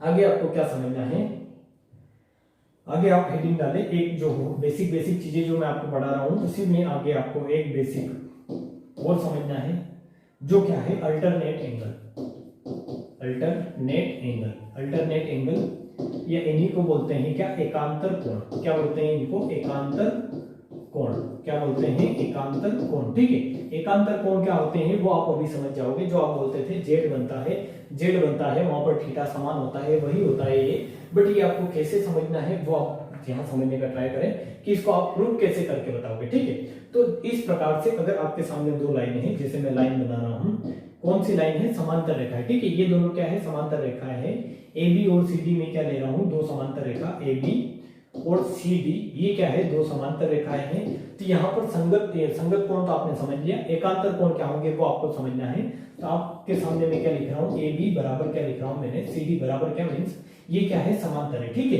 आगे आपको क्या समझना है, आगे आप हेडिंग डालें, एक जो बेसिक चीजें जो मैं आपको पढ़ा रहा हूं उसी में आगे आपको एक बेसिक और समझना है, जो क्या है, अल्टरनेट एंगल। अल्टरनेट एंगल या इन्हीं को बोलते हैं क्या, एकांतर कोण। क्या बोलते हैं इनको? एकांतर कोण। क्या बोलते हैं? एकांतर कोण। ठीक है, एकांतर कोण क्या होते हैं वो आप अभी समझ जाओगे। जो आप बोलते थे जेड बनता है, वहां पर थीटा समान होता है, वही होता है ये। बट ये आपको कैसे समझना है वो आप यहाँ समझने का ट्राई करें कि इसको आप प्रूफ कैसे करके बताओगे। ठीक है, तो इस प्रकार से अगर आपके सामने 2 लाइन है, जैसे मैं लाइन बना रहा हूँ, कौन सी लाइन है, समांतर रेखा है। ठीक है, ये दोनों क्या है, समांतर रेखा है। ए बी और सी डी में क्या ले रहा हूँ, 2 समांतर रेखा ए बी और सी डी, ये क्या है, 2 समांतर रेखाएं हैं। तो यहाँ पर संगत कोण तो आपने समझ लिया, एकांतर कोण क्या होंगे वो आपको समझना है। तो आपके सामने मैं क्या लिख रहा हूँ, ए बी बराबर क्या लिख रहा हूँ मैंने, सी डी बराबर क्या, मीन्स ये क्या है, समांतर है। ठीक है,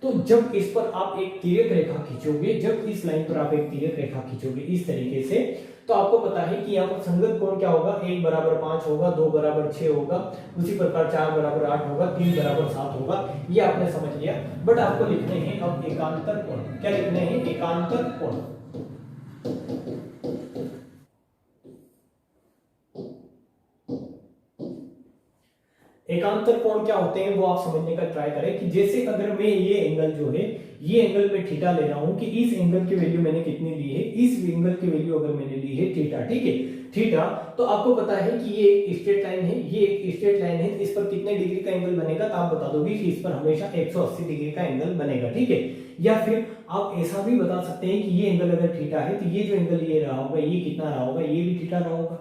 तो जब इस पर आप एक तिर्यक रेखा खींचोगे, जब इस लाइन पर आप एक तिर्यक रेखा खींचोगे इस तरीके से, तो आपको पता है कि यहाँ पर संगत कोण क्या होगा, 1 बराबर 5 होगा, 2 बराबर 6 होगा, उसी प्रकार 4 बराबर 8 होगा, 3 बराबर 7 होगा। ये आपने समझ लिया। बट आपको लिखने हैं अब एकांतर कोण। क्या लिखने हैं? एकांतर कोण। एकांतर कोण क्या होते हैं वो आप समझने का ट्राई करें कि जैसे अगर मैं ये एंगल जो है, ये एंगल में थीटा ले रहा हूं कि इस एंगल की वैल्यू मैंने कितनी ली है, इस एंगल की वैल्यू अगर मैंने ली है थीटा। ठीक है, थीटा, तो आपको पता है कि ये एक स्ट्रेट लाइन है, ये एक स्ट्रेट लाइन है, इस पर कितने डिग्री का एंगल बनेगा, तो आप बता दोगे कि इस पर हमेशा 180 डिग्री का एंगल बनेगा। ठीक है, या फिर आप ऐसा भी बता सकते हैं कि ये एंगल अगर थीटा है तो ये जो एंगल ये रहा होगा, ये कितना रहा होगा, ये भी थीटा रहा होगा।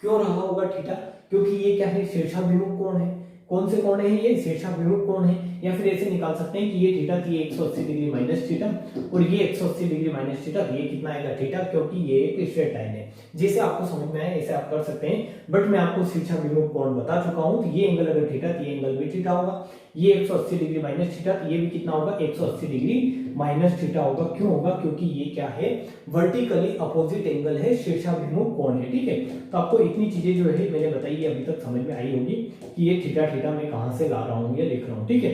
क्यों रहा होगा थीटा? क्योंकि ये क्या है, शीर्षाभिमुख कोण है। कौन से कोण है ये? शीर्षाभिमुख कोण है। या फिर ऐसे निकाल सकते हैं कि ये थीटा थी 180 डिग्री माइनस थीटा और ये 180 डिग्री माइनस थीटा, ये कितना आएगा, थीटा, क्योंकि ये एक स्ट्रेट लाइन है। जैसे आपको समझ में आए ऐसे आप कर सकते हैं। बट मैं आपको शीर्षाभिमुख कोण बता चुका हूं, तो ये एंगल अगर थीटा तो ये एंगल भी थीटा होगा। ये 180 डिग्री माइनस थीटा, तो ये भी कितना होगा, 180 डिग्री माइनस थीटा होगा। क्यों होगा? क्योंकि ये क्या है, वर्टिकली अपोजिट एंगल है, शीर्षाभिमुख कोण है। ठीक है, तो आपको इतनी चीजें जो है मैंने बताई अभी तक समझ में आई होगी कि ये थीटा थीटा मैं कहां से ला रहा हूं, ये लिख रहा हूं। ठीक है,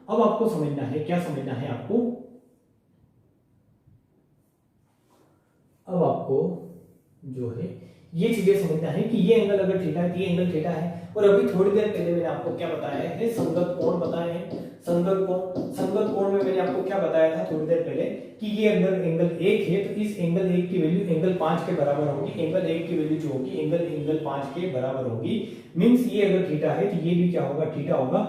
अब आपको समझना है, क्या समझना है आपको, अब आपको जो है ये चीजें समझना है कि ये एंगल अगर थीटा है तो ये एंगल थीटा है। और अभी थोड़ी देर पहले मैंने आपको क्या बताया है, संगत कोण बताए हैं। संगत कोण में मैंने आपको क्या बताया था थोड़ी देर पहले कि ये अगर एंगल 1 है तो इस एंगल 1 की वैल्यू एंगल 5 के बराबर होगी। एंगल 1 की वैल्यू जो होगी एंगल 5 के बराबर होगी। मींस ये अगर थीटा है तो ये भी क्या होगा, थीटा होगा।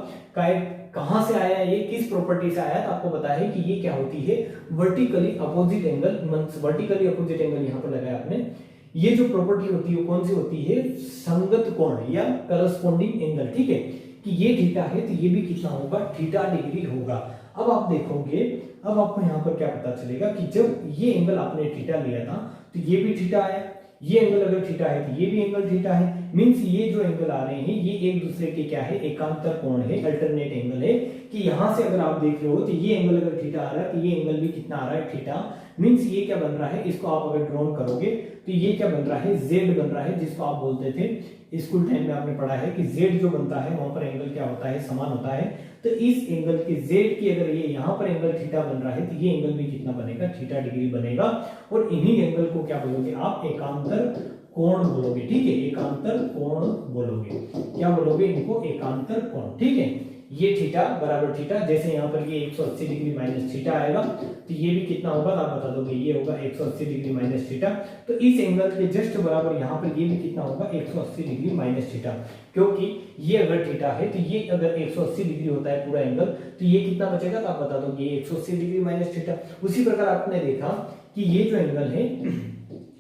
कहां से आया ये, किस प्रॉपर्टी से आया, तो आपको पता है कि ये क्या होती है, vertically opposite angle. Vertically opposite angle यहां पर लगाया आपने। ये जो प्रॉपर्टी होती है वो कौन सी होती है, संगत कोण या करस्पॉन्डिंग एंगल। ठीक है, कि ये थीटा है तो ये भी कितना होगा, थीटा डिग्री होगा। अब आप देखोगे, अब आपको यहाँ पर क्या पता चलेगा कि जब ये एंगल आपने थीटा लिया था तो ये भी थीटा आया, ये एंगल अगर थीटा है तो ये भी एंगल थीटा है। मींस ये जो एंगल आ रहे हैं ये एक दूसरे के क्या है, एकांतर कोण है, अल्टरनेट एंगल है। कि यहां से अगर आप देख रहे हो तो ये एंगल अगर थीटा आ रहा है तो ये एंगल भी कितना आ रहा है, थीटा। मींस ये क्या बन रहा है, इसको आप अगर ड्रॉ करोगे तो ये क्या बन रहा है, जेड बन रहा है, जिसको आप बोलते थे स्कूल टाइम में आपने पढ़ा है कि जेड जो बनता है वहां पर एंगल क्या होता है, समान होता है। तो इस एंगल के जेड की अगर ये यहाँ पर एंगल थीटा बन रहा है तो ये एंगल भी कितना बनेगा, थीटा डिग्री बनेगा। और इन्हीं एंगल को क्या बोलोगे आप, एकांतर कोण बोलोगे। ठीक है, एकांतर कोण बोलोगे। क्या बोलोगे इनको, एकांतर कोण। ठीक है, ये थीटा बराबर थीटा, जैसे यहाँ पर ये 180 डिग्री माइनस थीटा आएगा तो ये भी कितना होगा तो आप बता दोगे, ये होगा 180 डिग्री माइनस थीटा। तो इस एंगल के जस्ट बराबर यहाँ पर ये भी कितना होगा 180 डिग्री माइनस थीटा, क्योंकि ये अगर थीटा है तो ये अगर 180 डिग्री होता है पूरा एंगल तो ये कितना बचेगा तो आप बता दोगे 180 डिग्री माइनस थीटा। उसी प्रकार आपने देखा कि ये जो एंगल है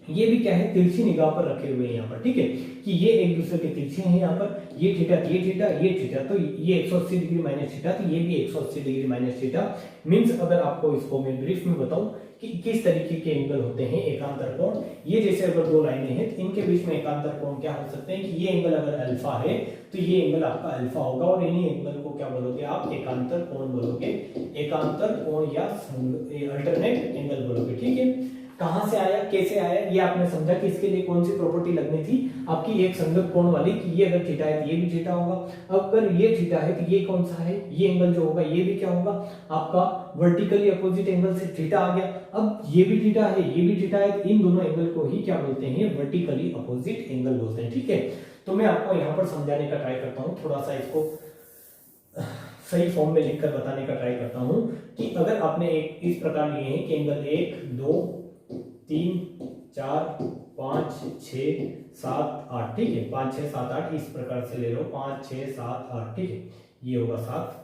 ये भी क्या है तिरछी निगाह पर रखे हुए हैं यहाँ पर, ठीक है, कि ये एक दूसरे के तिरछे हैं यहाँ पर, ये थीटा ये थीटा ये थीटा, तो ये 180 डिग्री माइनस थीटा तो ये भी 180 डिग्री माइनस थीटा। मींस अगर आपको इसको मैं ब्रीफ में बताऊं कि किस तरीके के एंगल होते हैं एकांतर कोण, ये जैसे अगर दो लाइनें हैं तो इनके बीच में एकांतर कोण क्या हो सकते हैं कि ये एंगल अगर अल्फा है तो ये एंगल आपका अल्फा होगा और इन्हीं एंगल को क्या बोलोगे आप एकांतर कोण बोलोगे, एकांतर कोण या अल्टरनेट एंगल बोलोगे, ठीक है। कहां से आया कैसे आया ये आपने समझा कि इसके लिए कौन सी प्रॉपर्टी लगनी थी आपकी, एक संगत कोण वाली, कि ये अगर थीटा है तो ये भी थीटा होगा, अगर ये थीटा है तो ये कौन सा है, ये एंगल जो होगा ये भी क्या होगा आपका वर्टिकली अपोजिट एंगल से थीटा आ गया। अब ये भी थीटा है ये भी थीटा है, तो इन दोनों एंगल को ही क्या बोलते हैं वर्टिकली अपोजिट एंगल बोलते हैं, ठीक है। तो मैं आपको यहाँ पर समझाने का ट्राई करता हूँ, थोड़ा सा इसको सही फॉर्म में लिखकर बताने का ट्राई करता हूँ कि अगर आपने एक इस प्रकार लिए हैं कि एंगल 1 2 3 4 5 6 7 8, ठीक है, 5 6 7 8 इस प्रकार से ले लो, 5 6 7 8, ठीक है, ये होगा 7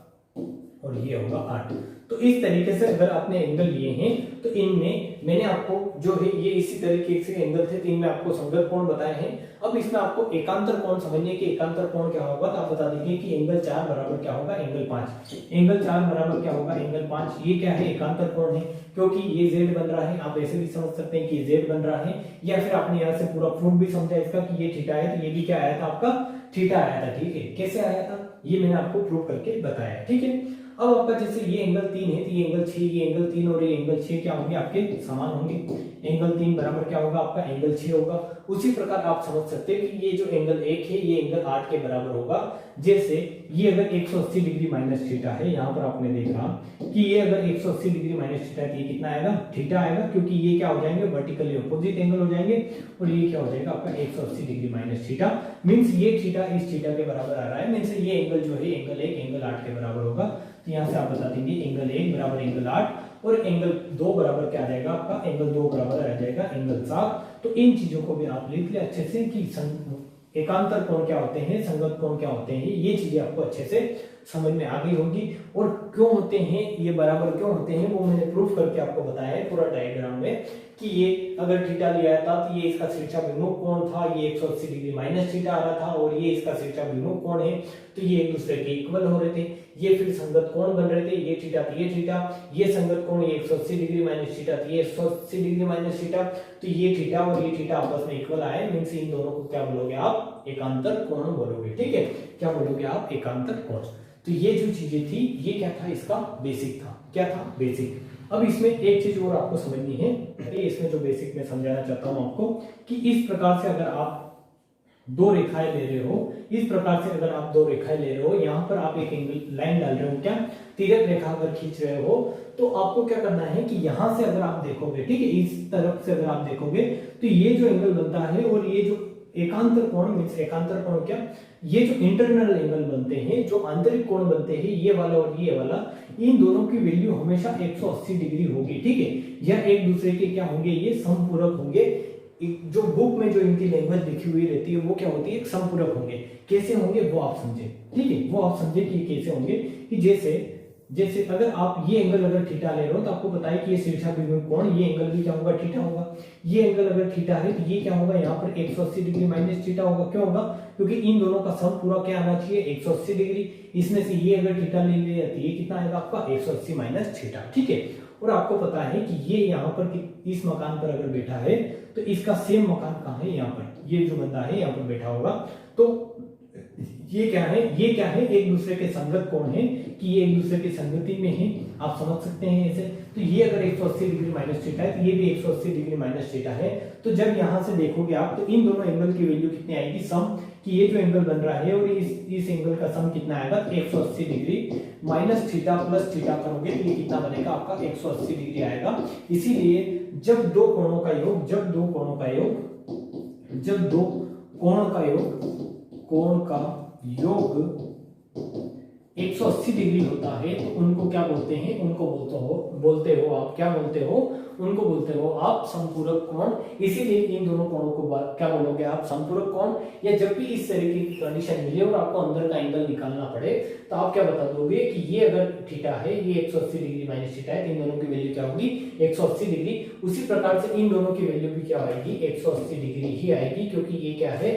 और ये होगा 8। तो इस तरीके से अगर आपने एंगल लिए हैं तो इनमें मैंने आपको जो है ये इसी तरीके से एंगल थे, तो इनमें आपको संगत कोण बताए हैं। अब इसमें आपको एकांतर कोण समझने कि एकांतर कोण क्या होगा तो आप बता दीजिए कि एंगल 4 बराबर क्या होगा एंगल 5, एंगल 4 बराबर क्या होगा एंगल 5। ये क्या है एकांतर कोण है क्योंकि ये z बन रहा है, आप ऐसे भी समझ सकते हैं कि ये z बन रहा है, या फिर आपने यहाँ से पूरा प्रूफ भी समझा इसका कि ये थीटा है तो ये भी क्या आया था आपका थीटा आया था, ठीक है। कैसे आया था ये मैंने आपको प्रूव करके बताया, ठीक है। अब आपका जैसे ये एंगल 3 है तो ये एंगल 6, ये एंगल 3 और ये एंगल 6 क्या होंगे आपके समान होंगे, एंगल 3 बराबर क्या होगा आपका एंगल 6 होगा। उसी प्रकार आप समझ सकते हैं कि ये जो एंगल 1 है ये एंगल 8 के बराबर होगा। जैसे ये अगर 180 डिग्री माइनस थीटा है, यहाँ पर आपने देखा कि ये अगर 180 डिग्री माइनस थीटा है तो ये कितना आएगा थीटा आएगा, क्योंकि ये क्या हो जाएंगे वर्टिकली अपोजिट एंगल हो जाएंगे, और ये क्या हो जाएगा आपका 180 डिग्री माइनस थीटा। मींस ये थीटा इस थीटा के बराबर आ रहा है, मींस ये एंगल जो है एंगल 1 एंगल 8 के बराबर होगा। तो यहाँ से आप बता देंगे एंगल 1 बराबर एंगल 8 और एंगल 2 बराबर क्या आ जाएगा आपका एंगल 2 बराबर आ जाएगा एंगल 7। तो इन चीजों को भी आप लिख ले अच्छे से कि एकांतर कोण क्या होते हैं संगत कोण क्या होते हैं, ये चीजें आपको अच्छे से समझ में आ गई होगी। और क्यों होते हैं ये बराबर क्यों होते हैं वो मैंने प्रूफ करके आपको बताया है पूरा डायग्राम में, कि ये अगर थीटा लिया था तो ये इसका शीर्षाभिमुख कोण था, ये 180 डिग्री माइनस थीटा आ रहा था, और ये इसका शीर्षाभिमुख कोण है तो ये एक दूसरे के इक्वल हो रहे थे, ये फिर संगत कोण बन रहे थे, ये थीटा तो ये थीटा, ये संगत कोण ये 180 डिग्री माइनस थीटा तो ये 180 डिग्री माइनस थीटा, तो ये थीटा और ये थीटा आपस में इक्वल आए, मींस इन दोनों को क्या बोलोगे आप एकांतर कोण बोलोगे, ठीक है। क्या बोलोगे आप एकांतर कोण। तो ये जो चीजें थी ये क्या था इसका बेसिक था, क्या था बेसिक। अब इसमें एक चीज और आपको समझनी है, इसमें जो बेसिक में समझाना चाहता हूं आपको कि इस प्रकार से अगर आप दो रेखाएं ले रहे हो, इस प्रकार से अगर आप दो रेखाएं ले रहे हो, यहाँ पर आप एक एंगल लाइन डाल रहे हो, क्या तिरक रेखा अगर खींच रहे हो तो आपको क्या करना है कि यहां से अगर आप देखोगे, ठीक है, इस तरफ से अगर आप देखोगे तो ये जो एंगल बनता है और ये जो एकांतर कोण मींस एकांतर कोण क्या, ये जो इंटरनल एंगल बनते हैं जो आंतरिक कोण बनते हैं ये वाला और ये वाला, इन दोनों की वैल्यू हमेशा 180 डिग्री होगी, ठीक है। यह एक दूसरे के क्या होंगे ये समपूरक होंगे। जो बुक में जो इनकी लैंग्वेज लिखी हुई रहती है वो क्या होती है समपूरक होंगे। कैसे होंगे वो आप समझे, ठीक है, वो आप समझे कि कैसे होंगे कि जैसे अगर आप ये एंगल अगर थीटा ले रहे हो तो आपको बताइए कि ये शीर्षाभिमुख कोण ये एंगल भी क्या होगा थीटा होगा। ये एंगल अगर थीटा है तो ये क्या होगा यहाँ पर 180 डिग्री माइनस थीटा होगा। क्यों होगा? क्योंकि इन दोनों का सम पूरा क्या आना चाहिए 180 डिग्री। इसमें से ये अगर थीटा ले लिया तो ये कितना आएगा आपका 180 माइनस थीटा, ठीक है। और आपको पता है कि ये यहाँ पर इस मकान पर अगर बैठा है तो इसका सेम मकान कहाँ है, यहाँ पर ये जो बंदा है यहाँ पर बैठा होगा। तो ये क्या है, ये क्या है, एक दूसरे के संगत कोण है कि ये एक दूसरे की संगति में है, आप समझ सकते हैं ऐसे। तो ये अगर 180 डिग्री माइनस थीटा है तो ये भी 180 डिग्री माइनस थीटा है। तो जब यहां से देखोगे आप तो इन दोनों एंगल की वैल्यू कितनी आएगी सम, कि ये जो एंगल बन रहा है और इस एंगल का सम कितना आएगा 180 degree minus theta plus theta करोगे तो ये कितना बनेगा आपका 180 डिग्री आएगा। इसीलिए जब दो कोणों का योग कोण का योग 180 डिग्री होता है तो उनको क्या बोलते हैं, उनको बोलते हो आप क्या बोलते हो, उनको बोलते हो आप समपूरक कोण। इसीलिए इन दोनों कोणों को क्या बोलोगे आप, समपूरक कोण। या जब भी इस तरीके की कंडीशन मिले और आपको अंदर का एंगल निकालना पड़े तो आप क्या बता दोगे कि ये अगर थीटा है, ये 180 डिग्री माइनस थीटा है, तो इन दोनों की वैल्यू क्या होगी, 180 डिग्री। उसी प्रकार से इन दोनों की वैल्यू भी क्या आएगी, 180 डिग्री ही आएगी, क्योंकि ये क्या है,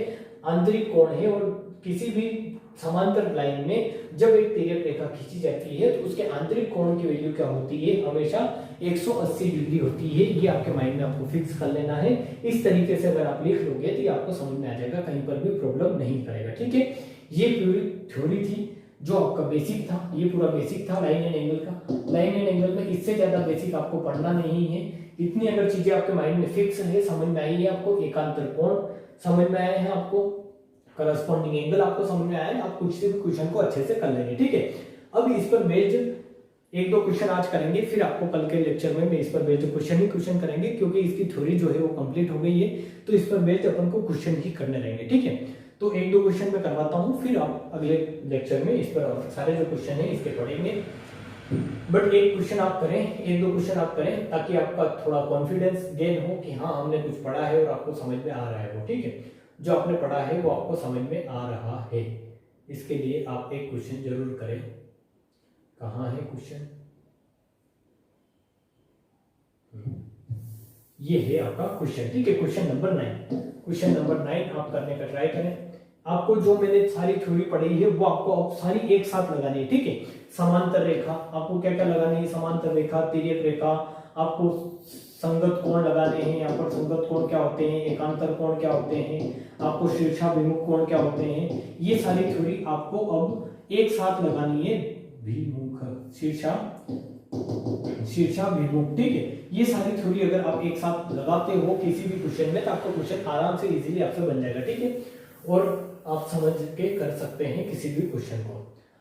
आंतरिक कोण है। और किसी भी समांतर लाइन में जब एक तिर्यक रेखा खींची जाती है तो उसके आंतरिक कोण की वैल्यू क्या होती है, हमेशा 180 डिग्री होती है। ये आपके माइंड में आपको फिक्स कर लेना है। इस तरीके से अगर आप लिख लोगे तो ये आपको समझ में आ जाएगा, कहीं पर भी प्रॉब्लम नहीं करेगा। ठीक है, ये पूरी थ्योरी थी जो आपका बेसिक था, ये पूरा बेसिक था लाइन एंड एंगल का। लाइन एंड एंगल में इससे ज्यादा बेसिक आपको पढ़ना नहीं है। इतनी अगर चीजें आपके माइंड में फिक्स है, समझ में आई है आपको, एकांतर कोण समझ में आया है आपको, करस्पॉन्डिंग एंगल आपको समझ में आया है, आप कुछ से भी क्वेश्चन को अच्छे से कर लेंगे। ठीक है, अब इस पर बेस्ड एक दो क्वेश्चन आज करेंगे, फिर आपको कल के लेक्चर में इस पर बेस्ड क्वेश्चन करेंगे, क्योंकि इसकी थ्योरी जो है वो कंप्लीट हो गई है, तो इस पर बेस्ड अपन को क्वेश्चन ही करने रहेंगे। ठीक है, तो एक दो क्वेश्चन मैं करवाता हूँ, फिर आप अगले लेक्चर में इस पर सारे जो क्वेश्चन है इसके पढ़ेंगे। बट एक क्वेश्चन आप करें, एक दो क्वेश्चन आप करें, ताकि आपका थोड़ा कॉन्फिडेंस गेन हो कि हाँ हमने कुछ पढ़ा है और आपको समझ में आ रहा है वो। ठीक है, जो आपने पढ़ा है वो आपको समझ में आ रहा है, इसके लिए आप एक क्वेश्चन जरूर करें। कहाँ है क्वेश्चन, ये है आपका क्वेश्चन। ठीक है, क्वेश्चन नंबर 9, क्वेश्चन नंबर 9 आप करने का ट्राई करें। आपको जो मैंने सारी थ्योरी पढ़ी है वो आपको अब सारी एक साथ लगानी है। ठीक है, समांतर रेखा आपको क्या क्या लगानी है, समांतर रेखा, तिर्यक रेखा, आपको संगत कोण लगाने हैं। यहाँ पर संगत कोण क्या होते हैं, एकांतर कोण क्या होते हैं, आपको शीर्षाभिमुख कोण क्या होते हैं, ये सारी थ्योरी आपको अब एक साथ लगानी है। विमुख, शीर्षाभिमुख। ठीक है, ये सारी थ्योरी अगर आप एक साथ लगाते हो किसी भी क्वेश्चन में तो आपको क्वेश्चन आराम से इजीली आपसे बन जाएगा। ठीक है, और आप समझ के कर सकते हैं किसी भी क्वेश्चन को।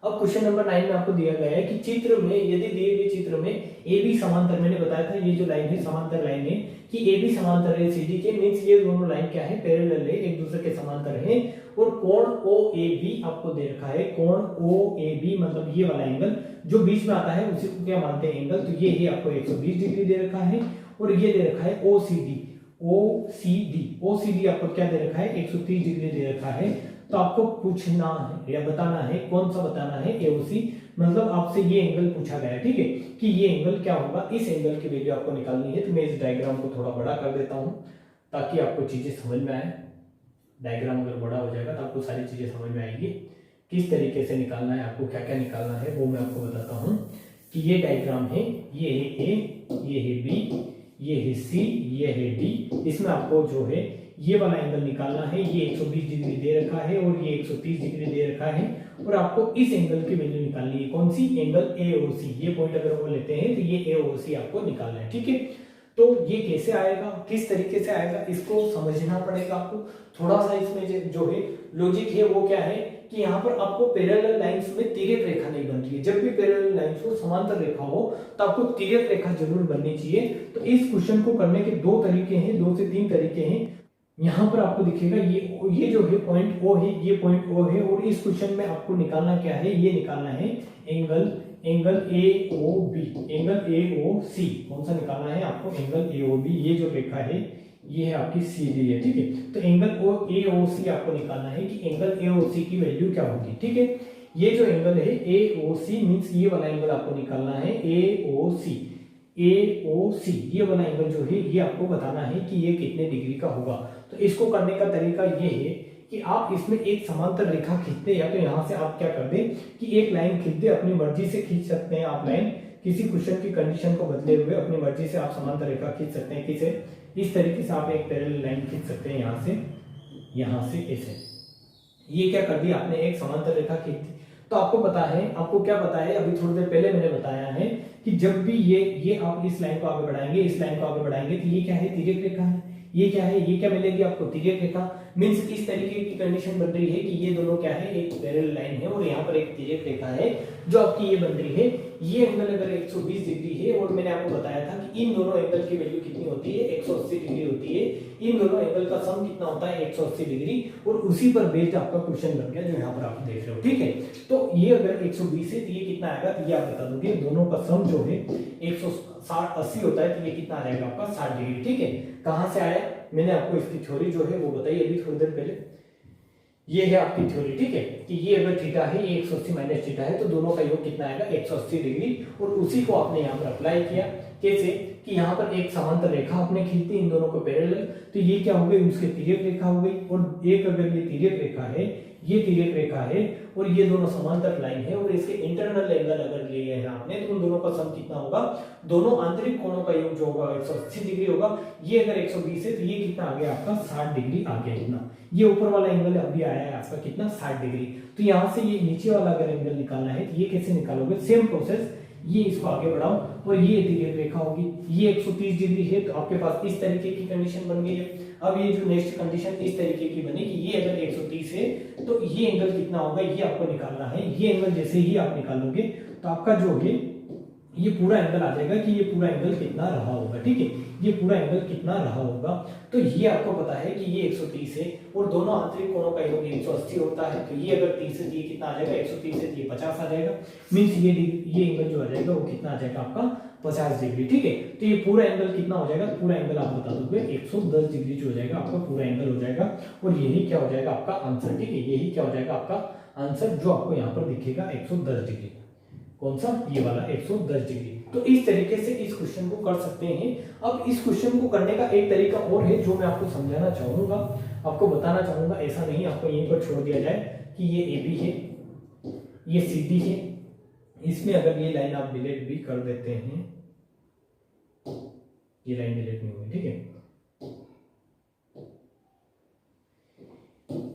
अब क्वेश्चन नंबर 9 में आपको दिया गया है कि चित्र में, यदि दिए गए चित्र में ए बी समांतर, मैंने बताया था ये जो लाइन है समांतर लाइन है, कि ए बी समांतर है सी डी के, मींस ये दोनों लाइन क्या है, पैरेलल है, एक दूसरे के समांतर है। और कोण ओ ए बी आपको दे रखा है, कोण ओ ए बी मतलब ये वाला एंगल जो बीच में आता है उसी को क्या मानते हैं, एंगल। तो ये है आपको 120 डिग्री दे रखा है, और ये दे रखा है ओ सी डी, ओ सी डी आपको क्या दे रखा है, 130 डिग्री दे रखा है। तो आपको पूछना है या बताना है, कौन सा बताना है, एओसी, मतलब आपसे ये एंगल पूछा गया है। ठीक है, कि ये एंगल क्या होगा, इस एंगल की वैल्यू आपको निकालनी है। तो मैं इस डायग्राम को थोड़ा बड़ा कर देता हूं ताकि आपको चीजें समझ में आए। डायग्राम अगर बड़ा हो जाएगा तो आपको सारी चीजें समझ में आएगी, किस तरीके से निकालना है, आपको क्या क्या निकालना है वो मैं आपको बताता हूँ। कि ये डायग्राम है, ये है ए, ये है बी, ये है सी, ये है डी। इसमें आपको जो है ये वाला एंगल निकालना है, ये 120 डिग्री दे रखा है और ये 130 डिग्री दे रखा है, और आपको इस एंगल की वैल्यू निकालनी है। कौन सी, एंगल एओसी। ये पॉइंट अगर वो लेते हैं तो ये एओसी आपको निकालना है। ठीक है, तो ये कैसे आएगा, किस तरीके से आएगा, इसको समझना पड़ेगा आपको थोड़ा सा। इसमें जो है लॉजिक है वो क्या है कि यहाँ पर आपको पैरेलल लाइंस में तिर्यक रेखा नहीं बन रही है। जब भी पैरेलल लाइंस हो, समांतर रेखा हो, तो आपको तिर्यक रेखा जरूर बननी चाहिए। तो इस क्वेश्चन को करने के दो तरीके हैं, 2 से 3 तरीके हैं। यहाँ पर आपको दिखेगा ये जो है पॉइंट ओ है, ये पॉइंट ओ है, और इस क्वेश्चन में आपको निकालना क्या है, ये निकालना है angle A O B, angle A O C. कौन सा निकालना है आपको, एंगल ए ओ बी। ये जो रेखा है ये है आपकी सी डी है। ठीक है, तो एंगल ए ओ सी आपको निकालना है कि एंगल ए ओ सी की वैल्यू क्या होगी। ठीक है, ये जो एंगल है ए ओ सी मीन्स ये वाला एंगल आपको निकालना है, ए ओ सी, ये वाला एंगल जो है ये आपको बताना है कि ये कितने डिग्री का होगा। तो इसको करने का तरीका ये है कि आप इसमें एक समांतर रेखा खींचते, या तो यहाँ से आप क्या कर दें कि एक लाइन खींच दे, अपनी मर्जी से खींच सकते हैं आप लाइन, किसी क्वेश्चन की कंडीशन को बदले हुए अपनी मर्जी से आप समांतर रेखा खींच सकते हैं। किसे, इस तरीके से आप एक पैरेलल लाइन खींच सकते हैं, यहाँ से ऐसे। ये क्या कर दिया आपने, एक समांतर रेखा खींच दी। तो आपको पता है, आपको क्या पता है, अभी थोड़ी देर पहले मैंने बताया है कि जब भी ये आप इस लाइन को आगे बढ़ाएंगे, इस लाइन को आगे बढ़ाएंगे, तो ये क्या है, तिर्यक रेखा है। ये क्या है, ये क्या मिलेगी आपको, तिर्यक रेखा। मीन्स इस तरीके की कंडीशन बन रही है कि ये दोनों क्या है, एक पैरेलल लाइन है और यहाँ पर एक तिर्यक रेखा है जो आपकी ये बन रही है। ये एंगल अगर 120 डिग्री है और मैंने आपको बताया था कि इन दोनों एंगल की वैल्यू कितनी होती है, 180 डिग्री होती है। इन दोनों एंगल का सम कितना होता है, 180 डिग्री, और उसी पर बेस्ड आपका क्वेश्चन बन गया जो यहाँ पर आप देख रहे हो। ठीक है, तो ये अगर 120 है तो ये कितना आएगा, तो ये आप बता दोगे। दोनों का सम जो है 180 होता है, तो ये कितना आ जाएगा आपका 60 डिग्री। ठीक है, कहां से आया, मैंने आपको इसकी थ्योरी जो है वो बताई अभी थोड़ी देर पहले। ये है आपकी थ्योरी। ठीक है, कि ये अगर थीटा है, ये 180 माइनस थीटा है, तो दोनों का योग कितना आएगा, 180 डिग्री। और उसी को आपने यहाँ पर अप्लाई किया। कैसे, कि यहाँ पर एक समांतर रेखा आपने खींची इन दोनों को पैरेलल, तो ये क्या हो गई, उसके तिर्यक रेखा हो गई। और एक अगर ये तिर्यक रेखा है, ये तिर्यक रेखा है, और ये दोनों समांतर लाइन है, और इसके इंटरनल एंगल अगर लिए हैं आपने, तो उन दोनों का सम कितना होगा, दोनों आंतरिक कोणों का योग जो होगा 180 डिग्री होगा। ये अगर 120 है तो ये कितना आ गया आपका 60 डिग्री आ गया इतना। ये ऊपर वाला एंगल अभी आया है आपका कितना, 60 डिग्री। तो यहाँ से ये नीचे वाला अगर एंगल निकालना है तो ये कैसे निकालोगे, सेम प्रोसेस, ये इसको आगे बढ़ाओ और ये तिर्यक रेखा होगी। ये 130 डिग्री है, तो आपके पास इस तरीके की कंडीशन बन गई है। अब ये जो नेक्स्ट कंडीशन इस तरीके की बनी कि ये अगर 130 है तो ये एंगल कितना होगा, ये आपको निकालना है। ये एंगल जैसे ही आप निकालोगे तो आपका जो है ये पूरा एंगल आ जाएगा कि ये पूरा एंगल कितना रहा होगा। ठीक है, ये पूरा एंगल कितना रहा होगा, तो ये आपको पता है कि ये 130 है और दोनों आंतरिक कोणों का योग 180 होता है। तो ये अगर 30 है तो ये कितना आ जाएगा, 130 है तो ये 50 आ जाएगा। मीन्स ये एंगल जो आ जाएगा वो कितना आ जाएगा आपका 50 डिग्री। ठीक है, तो ये पूरा एंगल कितना हो जाएगा, पूरा एंगल आप बता दोगे 110 डिग्री जो हो जाएगा आपका पूरा एंगल हो जाएगा। और यही क्या हो जाएगा आपका आंसर। ठीक है, यही क्या हो जाएगा आपका आंसर जो आपको यहाँ पर दिखेगा 110 डिग्री। कौन सा, ये वाला 110 डिग्री। तो इस तरीके से इस क्वेश्चन को कर सकते हैं। अब इस क्वेश्चन को करने का एक तरीका और है जो मैं आपको समझाना चाहूंगा, आपको बताना चाहूंगा। ऐसा नहीं आपको यहीं पर छोड़ दिया जाए कि ये AB है, ये CD है, इसमें अगर ये लाइन आप डिलीट भी कर देते हैं, ये लाइन डिलीट नहीं हुई। ठीक है,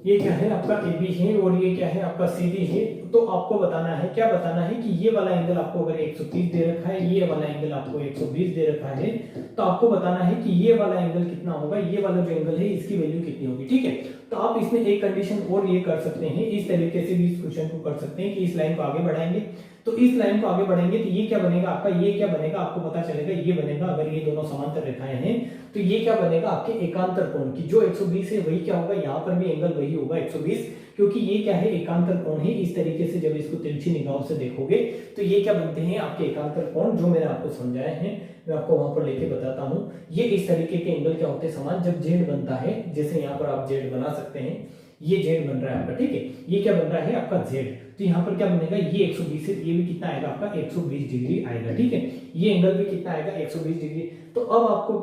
ये क्या है आपका AB है और ये क्या है आपका CD है। तो आपको बताना है, क्या बताना है कि ये वाला एंगल आपको अगर 130 दे रखा है, ये वाला एंगल आपको 120 दे रखा है, तो आपको बताना है कि ये वाला एंगल कितना होगा, ये वाला जो एंगल है इसकी वैल्यू कितनी होगी। ठीक है, तो आप इसमें एक कंडीशन और ये कर सकते हैं, इस तरीके से भी इस क्वेश्चन को कर सकते हैं कि इस लाइन को आगे बढ़ाएंगे। तो इस लाइन को आगे बढ़ेंगे तो ये क्या बनेगा आपका, ये क्या बनेगा आपको पता चलेगा, ये बनेगा अगर ये दोनों समांतर रेखाएं हैं तो ये क्या बनेगा आपके एकांतर कोण की, जो 120 है वही क्या होगा, यहाँ पर भी एंगल वही होगा 120, क्योंकि ये क्या है एकांतर कोण है। इस तरीके से जब इसको तिरछी निगाहों से देखोगे तो ये क्या बनते हैं आपके एकांतर कोण, जो मैंने आपको समझाया है, मैं आपको वहां पर लेके बताता हूं। ये इस तरीके के एंगल क्या होते हैं समान, जब जेड बनता है, जैसे यहाँ पर आप जेड बना सकते हैं, ये जेड बन रहा है आपका। ठीक है, ये क्या बन रहा है आपका जेड, तो यहाँ पर क्या बनेगा, ये 120 है, ये भी कितना आएगा आपका 120 डिग्री आएगा। ठीक है, ये एंगल भी कितना आएगा 120 डिग्री। तो अब आपको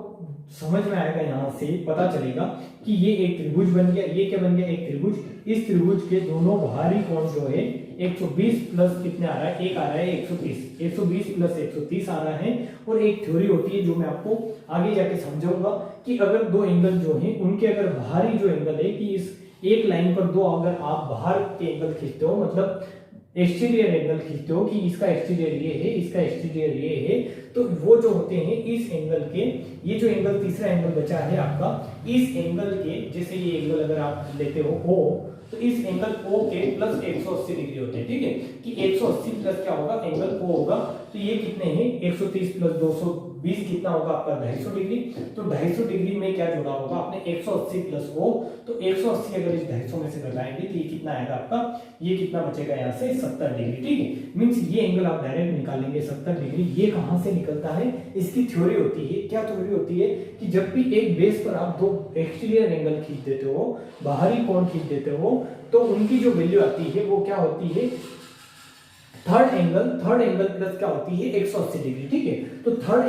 समझ में आएगा, यहाँ से पता चलेगा कि ये एक त्रिभुज बन गया, ये क्या बन गया एक त्रिभुज। इस त्रिभुज के दोनों बाहरी कोण जो है 120 प्लस कितने आ रहा है, एक आ रहा है 130, 120 प्लस 130 आ रहा है। और एक थ्योरी होती है जो मैं आपको आगे जाके समझाऊंगा कि अगर दो एंगल जो है उनके अगर बाहरी जो एंगल है कि इस एक लाइन पर दो अगर आप बाहर के एंगल खींचते हो, मतलब एक्सटीरियर एंगल खींचते हो कि इसका एक्सटीरियर ये है, इसका एक्सटीरियर ये है, तो वो जो होते हैं इस एंगल के, ये जो एंगल तीसरा एंगल बचा है आपका, इस एंगल के, जैसे ये एंगल अगर आप लेते हो O, तो इस एंगल O के प्लस 180 डिग्री होते हैं। ठीक है, कि 180 प्लस क्या होगा एंगल O होगा, तो ये कितने हैं 130 प्लस 220 कितना होगा आपका 250 डिग्री। तो 250 डिग्री में क्या जोड़ा होगा आपने 180 प्लस O, तो 180 अगर इस 250 में से घटाएंगे तो ये कितना आएगा आपका, ये कितना बचेगा यहाँ से 70 डिग्री। ठीक है, मीन्स ये एंगल आप डायरेक्ट निकालेंगे 70 डिग्री। ये कहां से निकलता है, इसकी थ्योरी होती है, क्या थ्योरी होती है कि जब भी एक बेस पर आप दो एक्सटीरियर एंगल खींच देते हो, बाहरी कोण खींच देते हो, तो उनकी जो वैल्यू आती है वो क्या होती है थर्ड एंगल प्लस क्या होती है 180 डिग्री। ठीक है, तो थर्ड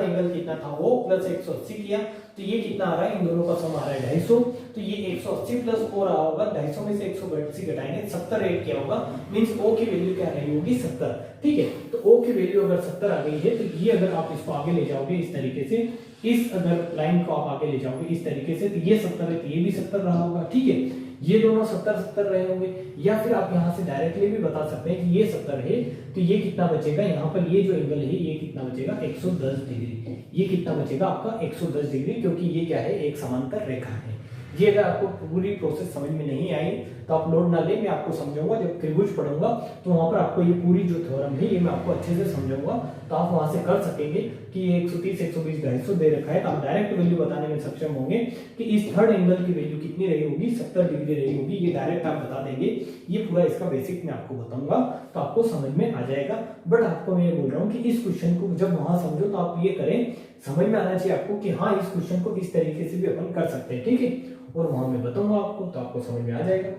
एंगल कितना था वो प्लस 180 किया, तो ये कितना आ रहा है, इन दोनों का सम आ रहा है 250, तो ये 180 प्लस O रहा होगा, 250 में से 180 घटाएंगे 70 ऐड किया होगा, मींस O की वैल्यू क्या रही होगी 70। ठीक है, तो O की वैल्यू अगर 70 आ गई है, तो ये अगर आप इसको आगे ले जाओगे इस तरीके से, इस अगर लाइन को आप आगे ले जाओगे इस तरीके से, तो ये 70 है, तो ये भी 70 रहा होगा। ठीक है, ये दोनों 70 रहे होंगे, या फिर आप यहाँ से डायरेक्टली भी बता सकते हैं कि ये 70 है, तो ये कितना बचेगा, यहाँ पर ये जो एंगल है ये कितना बचेगा 110 डिग्री। ये कितना बचेगा आपका 110 डिग्री, क्योंकि ये क्या है एक समांतर रेखा है। ये अगर आपको पूरी प्रोसेस समझ में नहीं आई तो आप लोड ना ले, मैं आपको समझाऊंगा। जब त्रिभुज पढ़ूंगा तो वहां पर आपको ये पूरी जो थ्योरम है ये मैं आपको अच्छे से समझाऊंगा, तो आप वहां से कर सकेंगे कि 130, 120, 250 दे रखा है, तो आप डायरेक्ट वैल्यू बताने में सक्षम होंगे कि इस थर्ड एंगल की वैल्यू कितनी रही होगी, 70 डिग्री रही होगी, ये डायरेक्ट आप बता देंगे। ये पूरा इसका बेसिक मैं आपको बताऊंगा, तो आपको समझ में आ जाएगा। बट आपको मैं ये बोल रहा हूँ कि इस क्वेश्चन को जब वहां समझो तो आप ये करें, समझ में आना चाहिए आपको कि हाँ इस क्वेश्चन को इस तरीके से भी अपन कर सकते हैं, ठीक है। और वहां मैं बताऊंगा आपको, तो आपको समझ में आ जाएगा।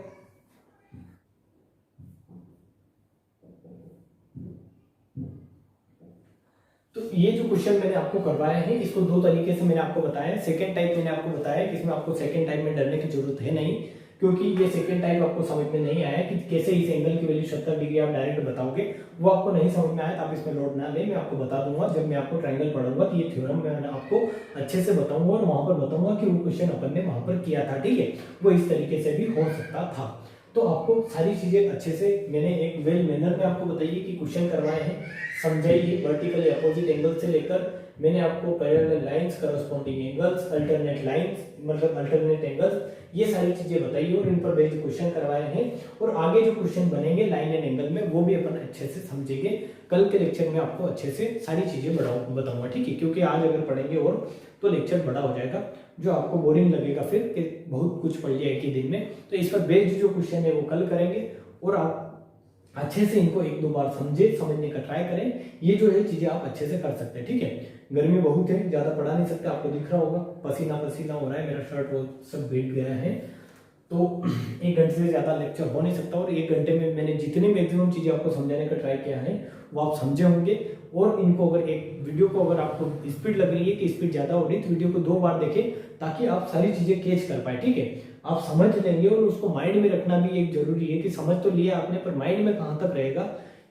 तो ये जो क्वेश्चन मैंने आपको करवाया है इसको दो तरीके से मैंने आपको बताया। सेकंड टाइप मैंने आपको बताया कि इसमें आपको सेकंड टाइप में डरने की जरूरत है नहीं, क्योंकि ये सेकंड टाइप आपको समझ में नहीं आया कि कैसे इस एंगल की वैल्यू 70 डिग्री आप डायरेक्ट बताओगे, वो आपको नहीं समझ में आया तो आप इसमें लोड ना ले, मैं आपको बता दूंगा। जब मैं आपको ट्रायंगल पढ़ाऊंगा तो ये थ्योरम मैं आपको अच्छे से बताऊंगा और वहां पर बताऊंगा कि वो क्वेश्चन अपन ने वहां पर किया था, ठीक है, वो इस तरीके से भी हो सकता था। तो आपको सारी चीजें अच्छे से मैंने एक वेल मैनर में आपको बताइए कि क्वेश्चन करवाए हैं, समझाइए। वर्टिकल अपोजिट एंगल से लेकर मैंने आपको parallel lines, corresponding angles, alternate lines मतलब अल्टरनेट एंगल्स, ये सारी चीजें बताइए और इन पर बेस्ड क्वेश्चन करवाए हैं। और आगे जो क्वेश्चन बनेंगे लाइन एंड एंगल में वो भी अपन अच्छे से समझेंगे। कल के लेक्चर में आपको अच्छे से सारी चीजें बताऊंगा, ठीक है, क्योंकि आज अगर पढ़ेंगे और तो लेक्चर बड़ा हो जाएगा, जो आपको बोरिंग लगेगा फिर कि बहुत कुछ पढ़ लिया एक ही दिन में। तो इस पर बेस्ड जो क्वेश्चन है वो कल करेंगे और आप अच्छे से इनको एक दो बार समझने का ट्राई करें। ये जो है चीजें आप अच्छे से कर सकते हैं, ठीक है। गर्मी बहुत है, ज्यादा पढ़ा नहीं सकते, आपको दिख रहा होगा पसीना पसीना हो रहा है, मेरा शर्ट वो सब भीग गया है, तो 1 घंटे से ज्यादा लेक्चर हो नहीं सकता। और 1 घंटे में मैंने जितनी मैक्सिमम चीजें आपको समझाने का ट्राई किया है वो आप समझे होंगे। और इनको अगर एक वीडियो को अगर आपको स्पीड लग रही है कि स्पीड ज्यादा हो रही है तो वीडियो को 2 बार देखें ताकि आप सारी चीजें कैच कर पाए, ठीक है। आप समझ लेंगे और उसको माइंड में रखना भी एक जरूरी है कि समझ तो लिया आपने पर माइंड में कहां तक रहेगा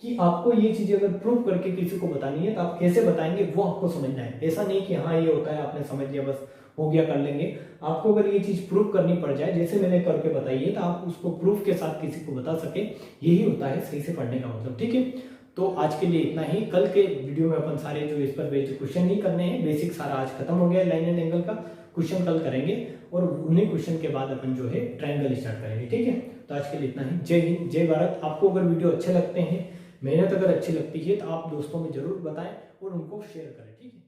कि आपको ये चीजें अगर प्रूव करके किसी को बतानी है तो आप कैसे बताएंगे वो आपको समझना है। ऐसा नहीं कि हाँ ये होता है आपने समझ लिया बस हो गया कर लेंगे। आपको अगर ये चीज प्रूव करनी पड़ जाए जैसे मैंने करके बताई है तो आप उसको प्रूफ के साथ किसी को बता सके, यही होता है सही से पढ़ने का मतलब, ठीक है। तो आज के लिए इतना ही। कल के वीडियो में अपन सारे जो इस पर बेस्ड क्वेश्चन नहीं करने हैं, बेसिक सारा आज खत्म हो गया लाइन एंड एंगल का, क्वेश्चन कल करेंगे और उन्हीं क्वेश्चन के बाद अपन जो है ट्रायंगल स्टार्ट करेंगे, ठीक है। तो आज के लिए इतना ही। जय हिंद, जय भारत। आपको अगर वीडियो अच्छे लगते हैं, मेहनत अगर अच्छी लगती है तो आप दोस्तों में जरूर बताएं और उनको शेयर करें, ठीक है।